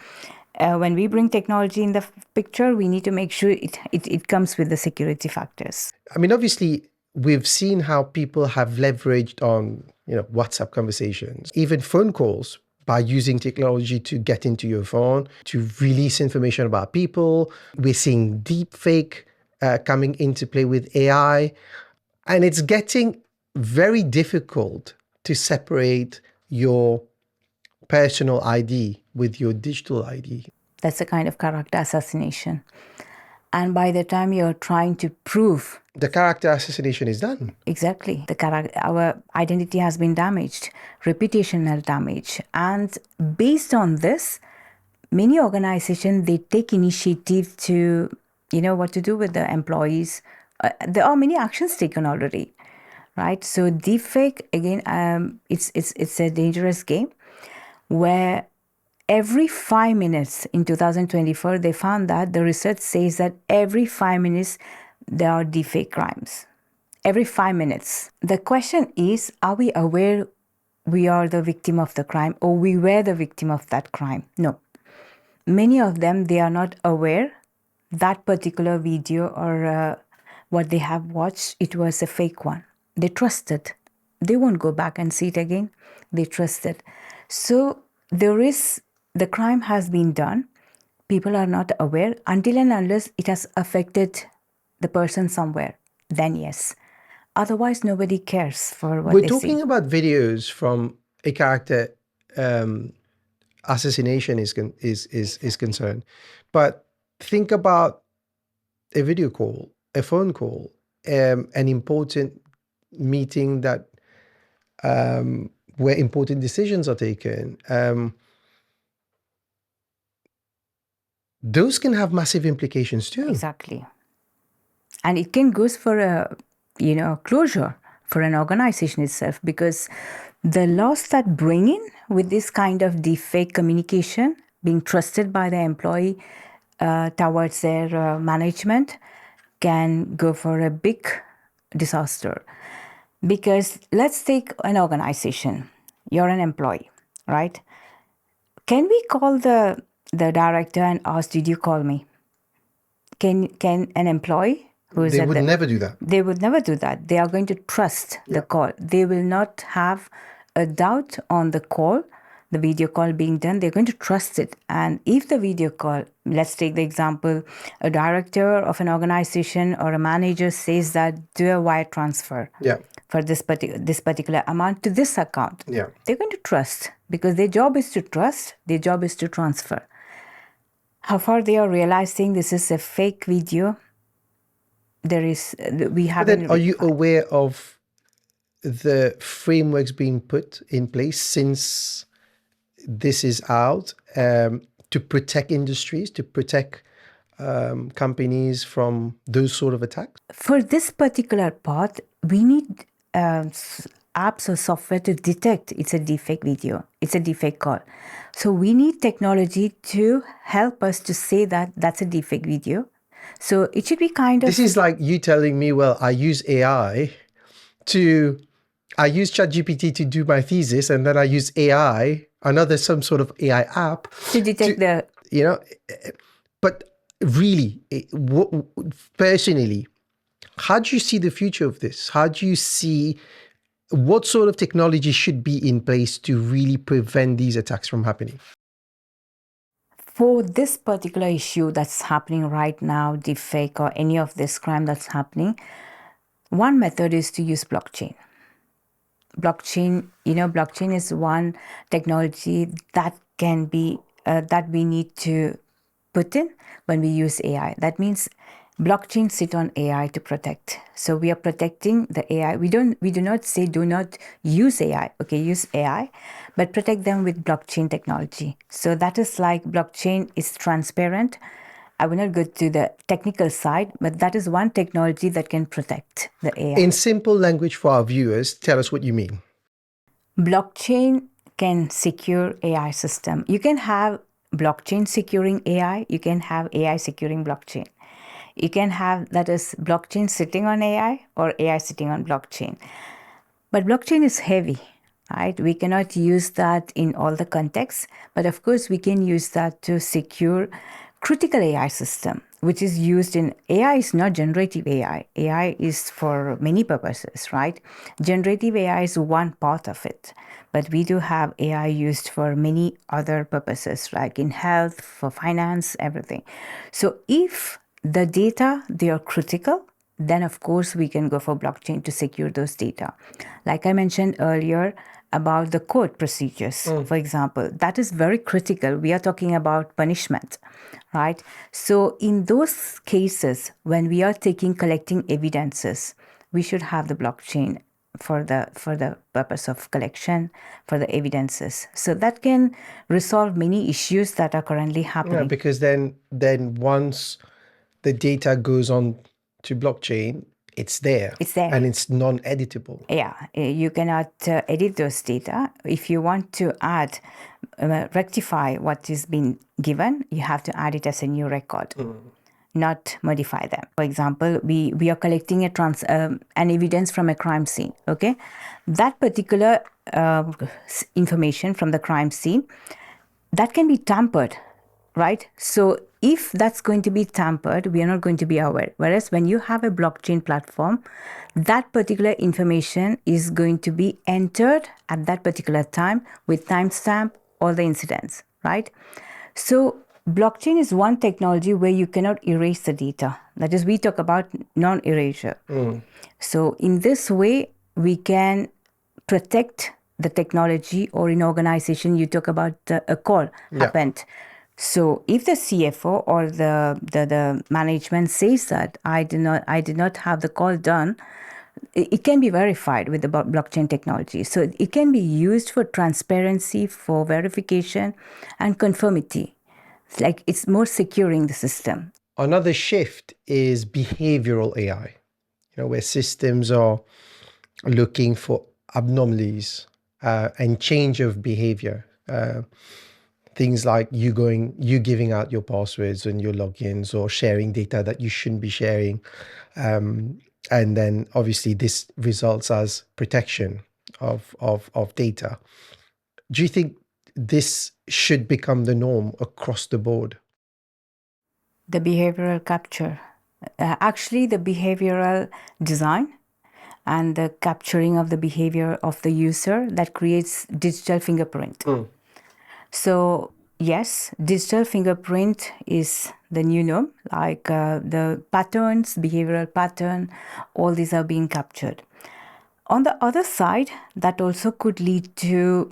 when we bring technology in the picture, we need to make sure it comes with the security factors. I mean, obviously, we've seen how people have leveraged on, WhatsApp conversations, even phone calls, by using technology to get into your phone, to release information about people. We're seeing deepfake coming into play with AI. And it's getting very difficult to separate your personal ID with your digital ID. That's a kind of character assassination. And by the time you're trying to prove... the character assassination is done. Exactly. Our identity has been damaged, reputational damage. And based on this, many organizations, they take initiative to, what to do with the employees. There are many actions taken already, right? So deepfake, again, it's a dangerous game where every 5 minutes in 2024, they found that the research says that every 5 minutes, there are deepfake crimes. Every 5 minutes. The question is, are we aware we are the victim of the crime or we were the victim of that crime? No. Many of them, they are not aware that particular video or what they have watched, it was a fake one. They trusted. They won't go back and see it again. They trusted. So the crime has been done. People are not aware until and unless it has affected the person somewhere. Then yes. Otherwise, nobody cares for what We're they see. We're talking about videos from a character assassination is concerned, but think about a video call, a phone call, an important meeting that where important decisions are taken. Those can have massive implications too. Exactly. And it can go for a closure for an organization itself, because the loss that bring in with this kind of deepfake communication, being trusted by the employee towards their management, can go for a big disaster. Because let's take an organization. You're an employee, right? Can we call the director and ask, did you call me? can an employee who is They would never do that. They would never do that. They are going to trust the call. They will not have a doubt on the call, the video call being done. They're going to trust it. And if the video call, let's take the example, a director of an organization or a manager says that do a wire transfer for this particular amount to this account. They're going to trust because their job is to trust, their job is to transfer. How far they are realizing this is a fake video, we haven't. Then are you aware of the frameworks being put in place since this is out to protect industries, to protect companies from those sort of attacks? For this particular part, we need apps or software to detect it's a deepfake video, it's a deepfake call. So we need technology to help us to say that that's a deepfake video. So it should be kind of... This is like you telling me, well, I use ChatGPT to do my thesis, and then I use some sort of AI app to detect but really, personally, how do you see the future of this? How do you see what sort of technology should be in place to really prevent these attacks from happening? For this particular issue that's happening right now, deepfake or any of this crime that's happening, one method is to use blockchain. Blockchain is one technology that can be, that we need to put in when we use AI. That means blockchain sit on AI to protect. So we are protecting the AI. We do not say do not use AI. Okay, use AI, but protect them with blockchain technology. So that is like blockchain is transparent. I will not go to the technical side, but that is one technology that can protect the AI. In simple language for our viewers, tell us what you mean. Blockchain can secure AI system. You can have blockchain securing AI. You can have AI securing blockchain. You can have, that is, blockchain sitting on AI or AI sitting on blockchain. But blockchain is heavy, right? We cannot use that in all the contexts, but of course we can use that to secure critical AI system, which is used in... AI is not generative AI. AI is for many purposes, right? Generative AI is one part of it, but we do have AI used for many other purposes, like in health, for finance, everything. So if the data, they are critical, then of course we can go for blockchain to secure those data. Like I mentioned earlier about the court procedures, for example, that is very critical. We are talking about punishment, right? So in those cases, when we are collecting evidences, we should have the blockchain for the purpose of collection, for the evidences. So that can resolve many issues that are currently happening. Yeah, because then once the data goes on to blockchain, it's there. It's there. And it's non-editable. Yeah, you cannot edit those data. If you want to add, rectify what is being given, you have to add it as a new record, not modify them. For example, we are collecting an evidence from a crime scene, okay? That particular information from the crime scene, that can be tampered, right? So if that's going to be tampered, we are not going to be aware. Whereas when you have a blockchain platform, that particular information is going to be entered at that particular time with timestamp, all the incidents, right? So blockchain is one technology where you cannot erase the data. That is, we talk about non-erasure. So in this way, we can protect the technology, or in organization, you talk about a call happened. So if the CFO or the management says that I did not have the call done, it can be verified with the blockchain technology. So it can be used for transparency, for verification and conformity. It's more securing the system. Another shift is behavioral AI, where systems are looking for anomalies and change of behavior. Things like you giving out your passwords and your logins, or sharing data that you shouldn't be sharing. And then obviously this results as protection of data. Do you think this should become the norm across the board? The behavioral capture. Actually, the behavioral design and the capturing of the behavior of the user that creates digital fingerprint. So yes, digital fingerprint is the new norm, like the patterns, behavioral pattern, all these are being captured. On the other side, that also could lead to,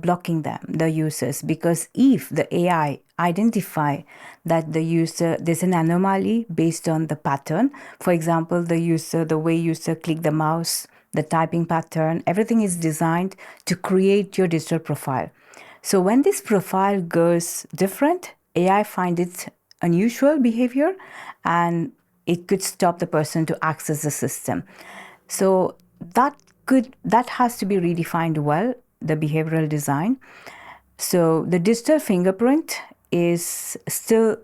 blocking them, the users, because if the AI identify that there's an anomaly based on the pattern, for example, the way user click the mouse, the typing pattern, everything is designed to create your digital profile. So when this profile goes different, AI find it unusual behavior and it could stop the person to access the system. So that has to be redefined well, the behavioral design. So the digital fingerprint is still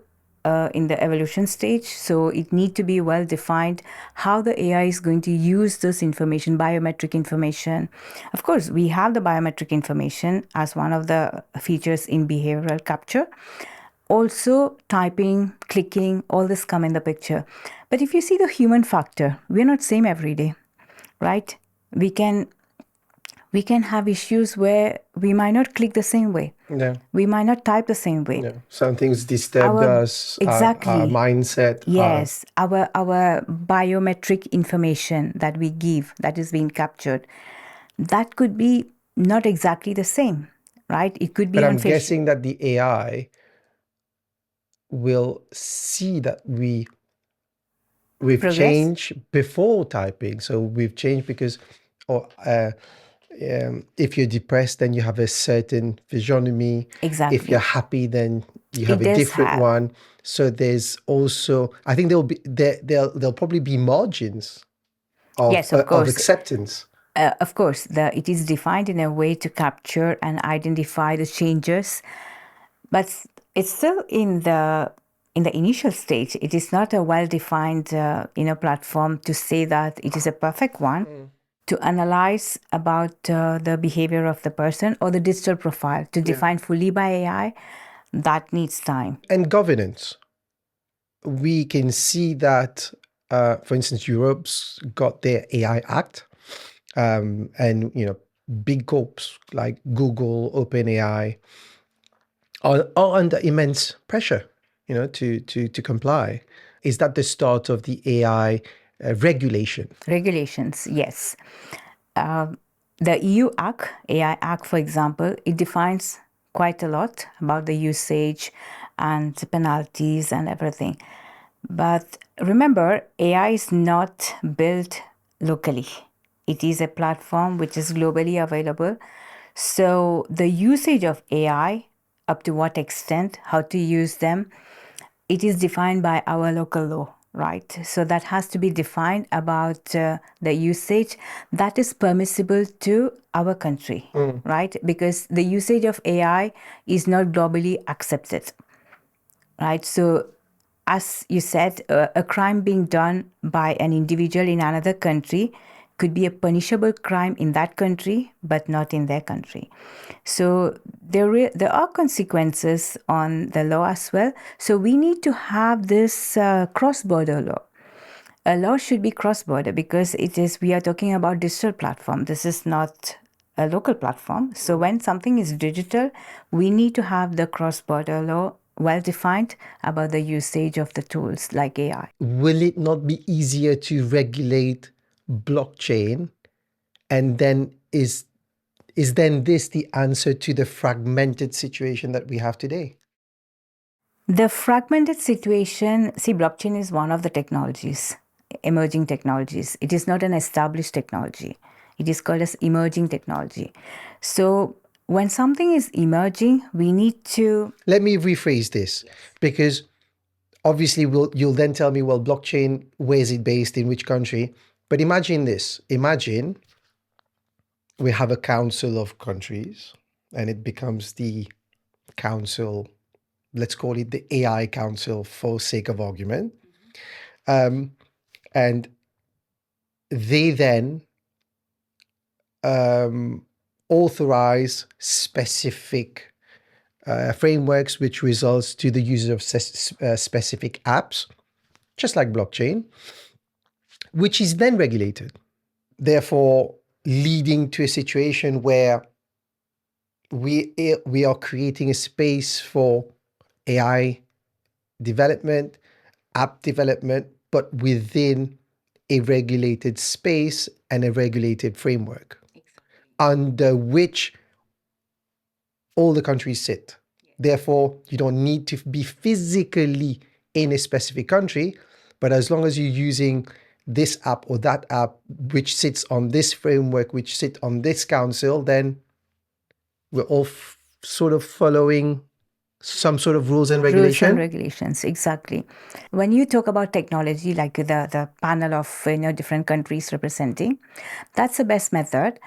in the evolution stage, so it need to be well defined how the AI is going to use this information, biometric information. Of course, we have the biometric information as one of the features in behavioral capture. Also, typing, clicking, all this come in the picture. But if you see the human factor, we're not same every day, right? We can have issues where we might not click the same way. Yeah. We might not type the same way. Yeah. Some things disturbed us, Exactly. our mindset. Yes, our biometric information that we give, that is being captured, that could be not exactly the same, right? It could be But I'm on facial. guessing that the AI will see that we've Progress. changed before typing. So we've changed because, if you're depressed, then you have a certain physiognomy. Exactly. If you're happy, then you have It a does different have. one. So there's also, I think there'll probably be margins Yes, of of course. acceptance. Of course, it is defined in a way to capture and identify the changes, but it's still in the initial stage. It is not a well-defined platform to say that it is a perfect one to analyze about the behavior of the person or the digital profile to define fully by AI. That needs time. And governance. We can see that, for instance, Europe's got their AI Act, and big corps like Google, OpenAI are under immense pressure, to comply. Is that the start of the AI regulation? Regulations, yes. The EU Act, AI Act, for example, it defines quite a lot about the usage and penalties and everything. But remember, AI is not built locally. It is a platform which is globally available. So the usage of AI, up to what extent, how to use them, it is defined by our local law, right? So that has to be defined about the usage that is permissible to our country, right? Because the usage of AI is not globally accepted, right? So as you said, a crime being done by an individual in another country could be a punishable crime in that country, but not in their country. So there are consequences on the law as well. So we need to have this cross-border law. A law should be cross-border because we are talking about digital platform. This is not a local platform. So when something is digital, we need to have the cross-border law well defined about the usage of the tools like AI. Will it not be easier to regulate blockchain? And then is then this the answer to the fragmented situation that we have today? The fragmented situation, see, blockchain is one of the technologies, emerging technologies. It is not an established technology. It is called as emerging technology. So when something is emerging, we need to... Let me rephrase this, because obviously you'll then tell me, well, blockchain, where is it based, in which country? But imagine this. Imagine we have a council of countries and it becomes the council, let's call it the AI council for sake of argument. And they then authorize specific frameworks which results to the use of specific apps, just like blockchain, which is then regulated, therefore leading to a situation where we are creating a space for AI development, app development, but within a regulated space and a regulated framework under which all the countries sit. Therefore, you don't need to be physically in a specific country, but as long as you're using this app or that app, which sits on this framework, which sit on this council, then we're all sort of following some sort of rules and regulation. Rules and regulations, exactly. When you talk about technology, like the panel of different countries representing, that's the best method.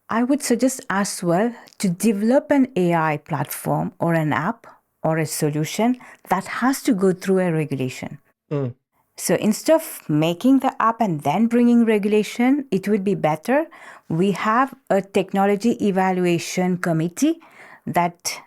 I would suggest as well to develop an AI platform or an app or a solution that has to go through a regulation. So instead of making the app and then bringing regulation, it would be better we have a technology evaluation committee that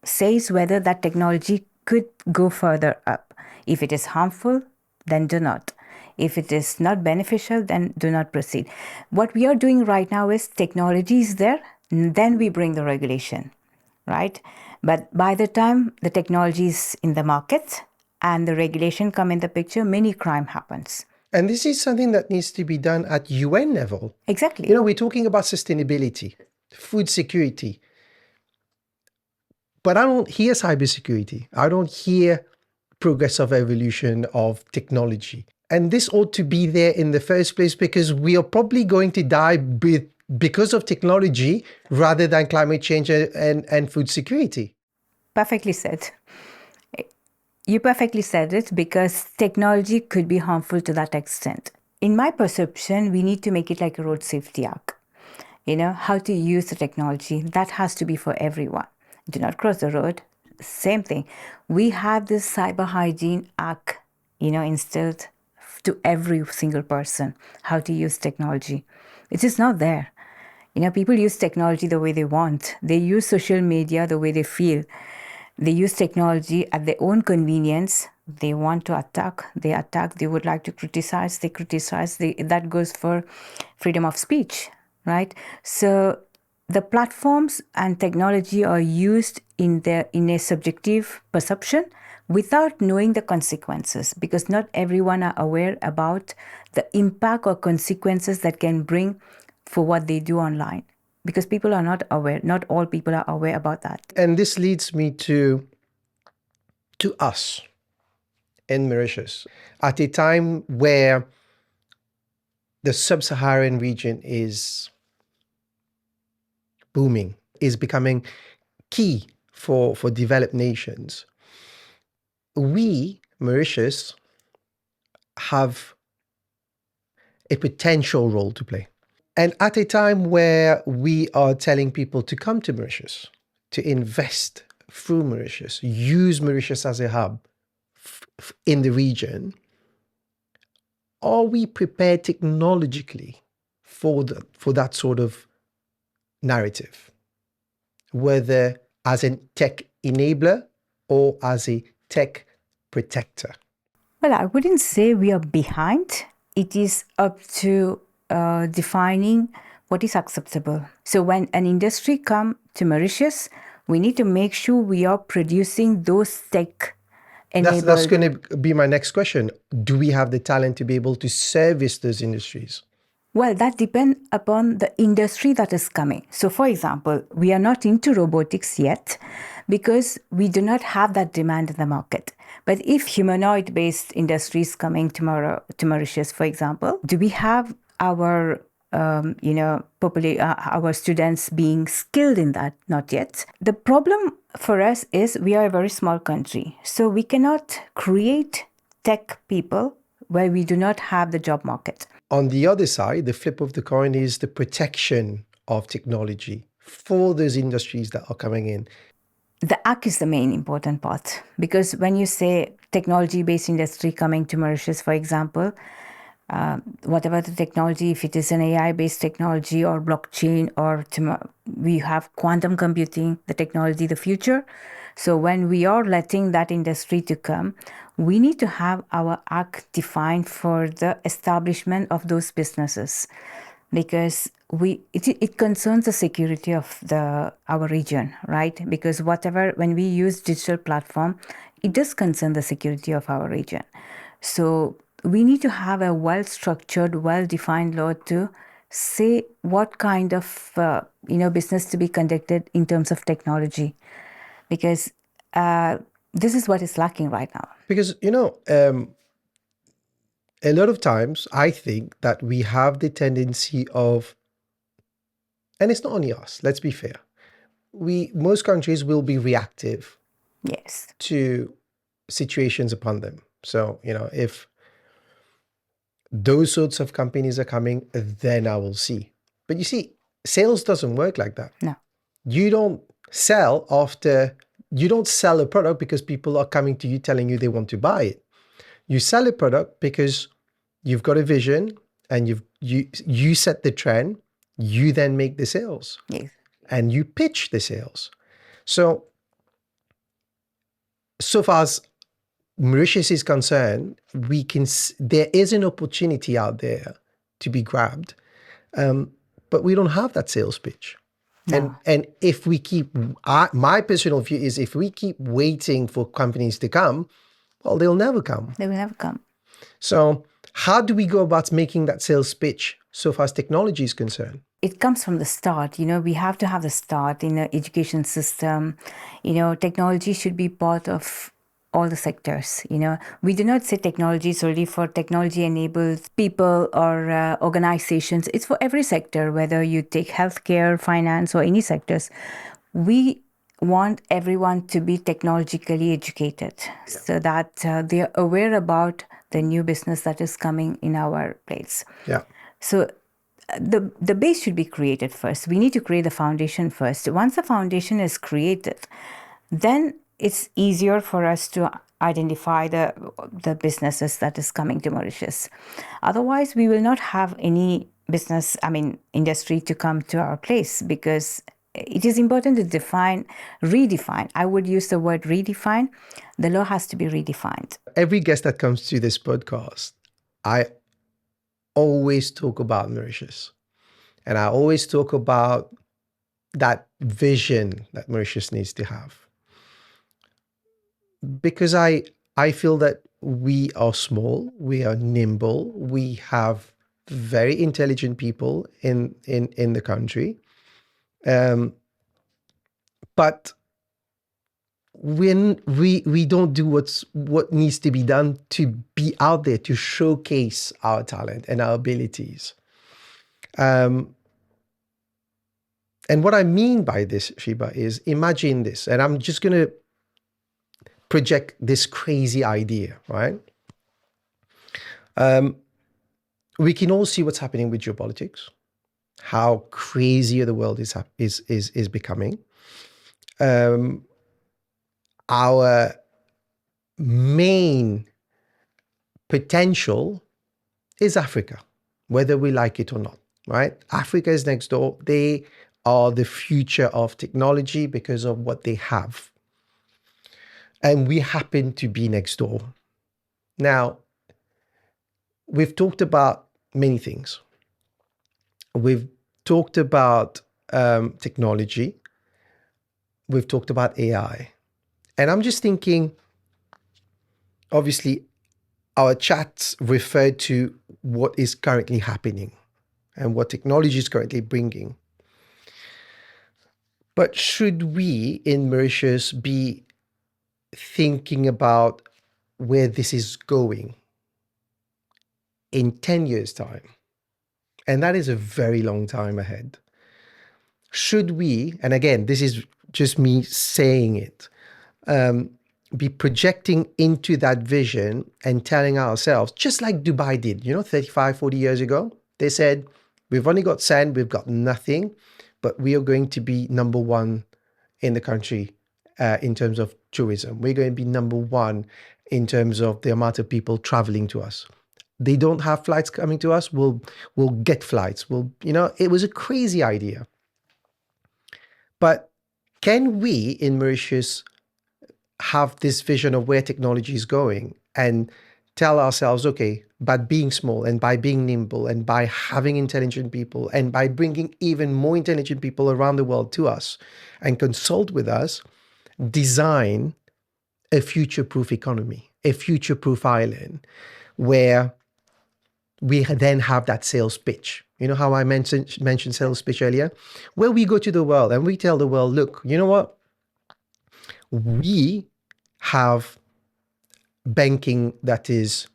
says whether that technology could go further up. If it is harmful, then do not. If it is not beneficial, then do not proceed. What we are doing right now is technology is there, then we bring the regulation, right? But by the time the technology is in the market and the regulation come in the picture, many crime happens. And this is something that needs to be done at UN level. Exactly. We're talking about sustainability, food security. But I don't hear cybersecurity. I don't hear progressive evolution of technology. And this ought to be there in the first place because we are probably going to die because of technology rather than climate change and food security. Perfectly said. You perfectly said it, because technology could be harmful to that extent. In my perception, we need to make it like a road safety act. How to use the technology, that has to be for everyone. Do not cross the road. Same thing. We have this cyber hygiene act, instilled to every single person, how to use technology. It is not there. People use technology the way they want. They use social media the way they feel. They use technology at their own convenience. They want to attack, they attack. They would like to criticize, they criticize. That goes for freedom of speech, right? So the platforms and technology are used in a subjective perception without knowing the consequences, because not everyone are aware about the impact or consequences that can bring for what they do online. Because people are not aware. Not all people are aware about that. And this leads me to us in Mauritius at a time where the sub-Saharan region is booming, is becoming key for developed nations. We, Mauritius, have a potential role to play. And at a time where we are telling people to come to Mauritius, to invest through Mauritius, use Mauritius as a hub in the region, are we prepared technologically for that sort of narrative? Whether as a tech enabler or as a tech protector? Well, I wouldn't say we are behind. It is up to defining what is acceptable. So when an industry comes to Mauritius, we need to make sure we are producing those tech enabled. That's going to be my next question. Do we have the talent to be able to service those industries? Well, that depends upon the industry that is coming. So, for example, we are not into robotics yet because we do not have that demand in the market. But if humanoid-based industries coming tomorrow to Mauritius, for example, do we have our our students being skilled in that? Not yet. The problem for us is we are a very small country, so we cannot create tech people where we do not have the job market. On the other side, the flip of the coin is the protection of technology for those industries that are coming in. The act is the main important part, because when you say technology-based industry coming to Mauritius, for example, whatever the technology, if it is an AI-based technology or blockchain or we have quantum computing, the technology, the future. So when we are letting that industry to come, we need to have our act defined for the establishment of those businesses, because it concerns the security of our region, right? Because when we use digital platform, it does concern the security of our region. So we need to have a well-structured, well-defined law to say what kind of business to be conducted in terms of technology, because this is what is lacking right now. Because, a lot of times I think that we have the tendency of, and it's not only us, let's be fair, most countries will be reactive Yes. to situations upon them. So, if those sorts of companies are coming, then I will see. But you see, sales doesn't work like that. No. You don't sell a product because people are coming to you telling you they want to buy it. You sell a product because you've got a vision and you set the trend. You then make the sales. Yes. And you pitch the sales. So far as Mauritius is concerned, there is an opportunity out there to be grabbed, but we don't have that sales pitch. No. And if we my personal view is, if we keep waiting for companies to come, well, they'll never come. They will never come. So how do we go about making that sales pitch so far as technology is concerned? It comes from the start. We have to have the start in the education system. Technology should be part of all the sectors. We do not say technology solely for technology-enabled people or organizations. It's for every sector, whether you take healthcare, finance, or any sectors. We want everyone to be technologically educated, so that they are aware about the new business that is coming in our place. Yeah. So the base should be created first. We need to create the foundation first. Once the foundation is created, then it's easier for us to identify the businesses that is coming to Mauritius. Otherwise, we will not have any industry to come to our place, because it is important to redefine. I would use the word redefine. The law has to be redefined. Every guest that comes to this podcast, I always talk about Mauritius. And I always talk about that vision that Mauritius needs to have. Because I feel that we are small, we are nimble, we have very intelligent people in the country. But when we don't do what needs to be done to be out there, to showcase our talent and our abilities. And what I mean by this, Sheeba, is, imagine this, and I'm just going to project this crazy idea, right? We can all see what's happening with geopolitics, how crazier the world is becoming. Our main potential is Africa, whether we like it or not, right? Africa is next door. They are the future of technology because of what they have. And we happen to be next door. Now, we've talked about many things. We've talked about technology. We've talked about AI. And I'm just thinking, obviously, our chats refer to what is currently happening and what technology is currently bringing. But should we in Mauritius be thinking about where this is going in 10 years' time? And that is a very long time ahead. Should we, and again, this is just me saying it, be projecting into that vision and telling ourselves, just like Dubai did, 35, 40 years ago, they said, we've only got sand, we've got nothing, but we are going to be number one in the country in terms of tourism. We're going to be number one in terms of the amount of people traveling to us. They don't have flights coming to us, we'll get flights. It was a crazy idea. But can we in Mauritius have this vision of where technology is going and tell ourselves, okay, by being small and by being nimble and by having intelligent people and by bringing even more intelligent people around the world to us and consult with us, design a future-proof economy, a future-proof island where we then have that sales pitch. You know how I mentioned sales pitch earlier? Where we go to the world and we tell the world, look, you know what? We have banking that is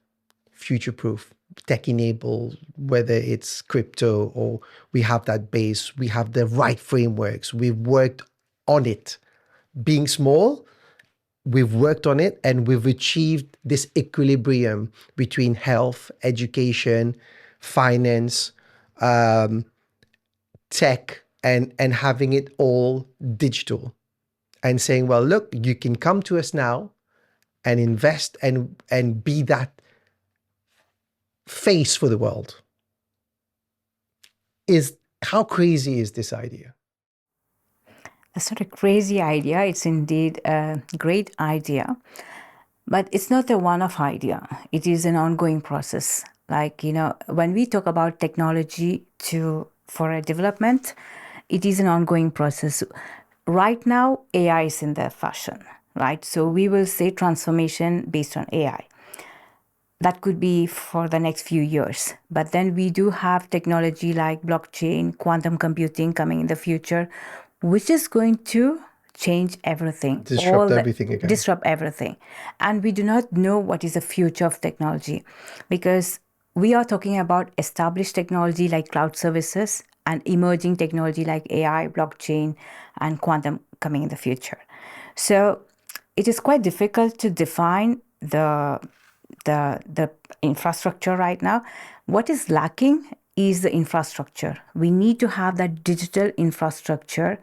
future-proof, tech-enabled, whether it's crypto or we have that base, we have the right frameworks, we've worked on it. Being small, we've worked on it and we've achieved this equilibrium between health, education, finance, tech, and having it all digital. And saying, well, look, you can come to us now and invest and be that face for the world. How crazy is this idea? That's not a crazy idea. It's indeed a great idea. But it's not a one-off idea. It is an ongoing process. Like, when we talk about technology for a development, it is an ongoing process. Right now, AI is in the fashion, right? So we will say transformation based on AI. That could be for the next few years. But then we do have technology like blockchain, quantum computing coming in the future, which is going to change everything. Disrupt everything again. Disrupt everything. And we do not know what is the future of technology because we are talking about established technology like cloud services and emerging technology like AI, blockchain, and quantum coming in the future. So it is quite difficult to define the infrastructure right now. What is lacking is the infrastructure. We need to have that digital infrastructure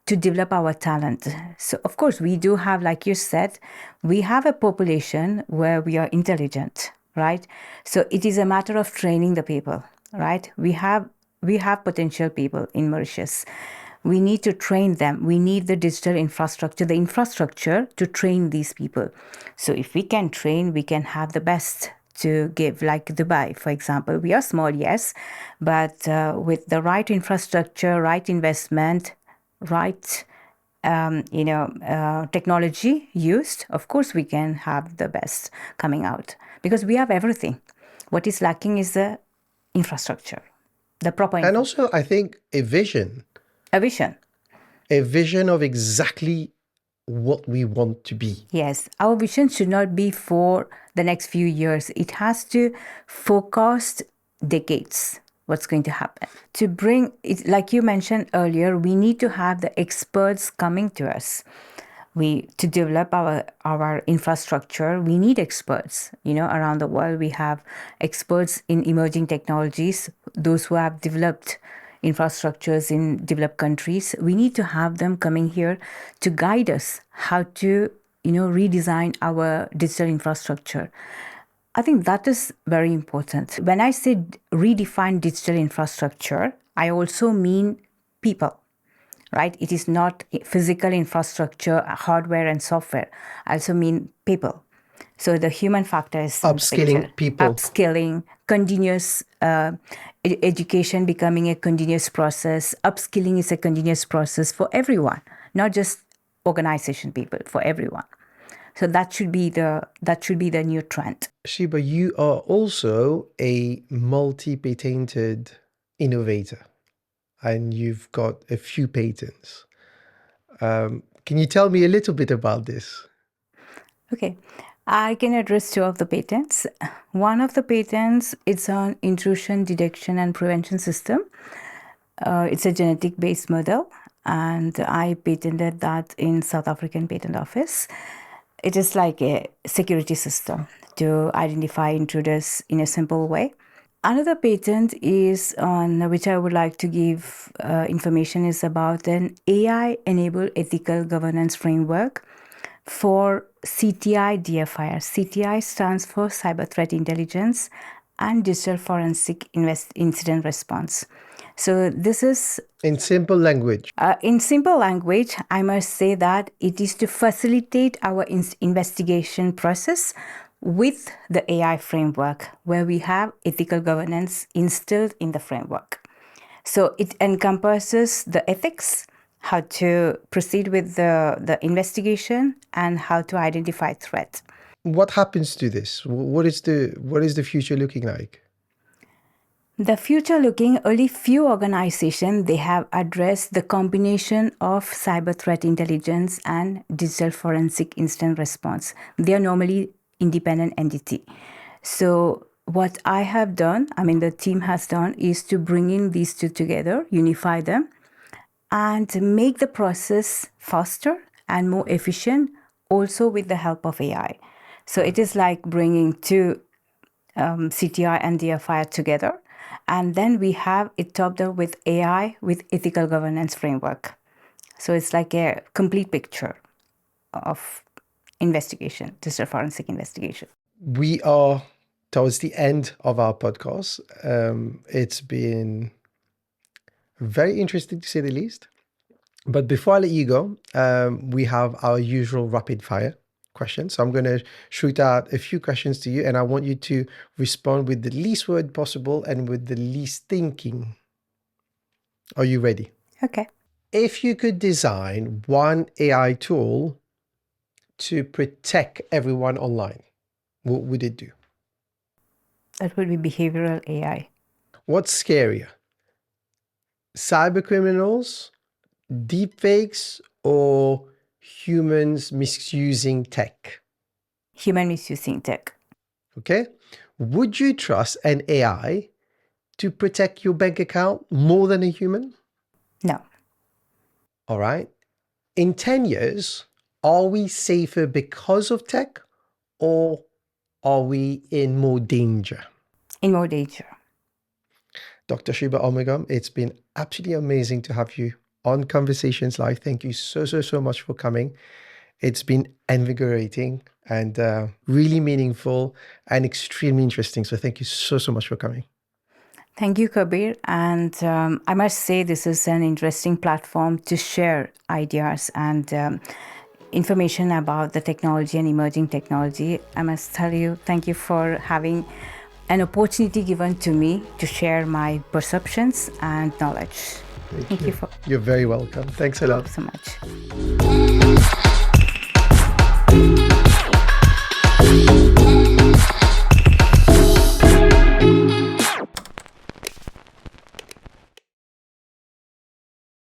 to develop our talent. So of course we do have, like you said, we have a population where we are intelligent, right? So it is a matter of training the people, right? We have potential people in Mauritius. We need to train them. We need the digital infrastructure, the infrastructure to train these people. So if we can train, we can have the best to give, like Dubai, for example. We are small, yes, but with the right infrastructure, right investment, right technology used, of course we can have the best coming out because we have everything. What is lacking is the infrastructure, the proper and also I think a vision of exactly what we want to be. Yes, our vision should not be for the next few years. It has to forecast decades what's going to happen. To bring it, like you mentioned earlier, we need to have the experts coming to us. To develop our infrastructure, we need experts. Around the world, we have experts in emerging technologies, those who have developed infrastructures in developed countries. We need to have them coming here to guide us how to, redesign our digital infrastructure. I think that is very important. When I say redefine digital infrastructure, I also mean people. Right? It is not physical infrastructure, hardware and software. I also mean people. So the human factor is upskilling people. Upskilling, continuous education becoming a continuous process. Upskilling is a continuous process for everyone, not just organization people, for everyone. So that should be the new trend. Sheeba, you are also a multi-patented innovator. And you've got a few patents. Can you tell me a little bit about this? Okay, I can address two of the patents. One of the patents is on intrusion detection and prevention system. It's a genetic-based model, and I patented that in South African Patent Office. It is like a security system to identify intruders in a simple way. Another patent is on which I would like to give information is about an AI-enabled ethical governance framework for CTI DFIR. CTI stands for Cyber Threat Intelligence and Digital Forensic Incident Response. So this is, In simple language. in simple language, I must say that it is to facilitate our investigation process with the AI framework, where we have ethical governance instilled in the framework. So it encompasses the ethics, how to proceed with the investigation, and how to identify threats. What happens to this? What is the future looking like? The future looking, only few organizations, they have addressed the combination of cyber threat intelligence and digital forensic instant response. They are normally independent entity. So what I have done, the team has done, is to bring in these two together, unify them, and make the process faster and more efficient, also with the help of AI. So it is like bringing two CTI and DFI together, and then we have it topped up with AI with ethical governance framework. So it's like a complete picture of investigation, digital forensic investigation. We are towards the end of our podcast. It's been very interesting to say the least. But before I let you go, we have our usual rapid fire questions. So I'm going to shoot out a few questions to you, and I want you to respond with the least word possible and with the least thinking. Are you ready? Okay. If you could design one AI tool to protect everyone online, what would it do? That would be behavioral AI. What's scarier? Cyber criminals, deepfakes, or humans misusing tech? Human misusing tech. Okay. Would you trust an AI to protect your bank account more than a human? No. All right. In 10 years, are we safer because of tech, or are we in more danger? In more danger. Dr. Sheeba Armoogum, it's been absolutely amazing to have you on Conversations Live. Thank you so much for coming. It's been invigorating and really meaningful and extremely interesting. So thank you so much for coming. Thank you, Kabir. And I must say, this is an interesting platform to share ideas and information about the technology and emerging technology. I must tell you, thank you for having an opportunity given to me to share my perceptions and knowledge. Thank you. You're very welcome. Thanks a lot. So much.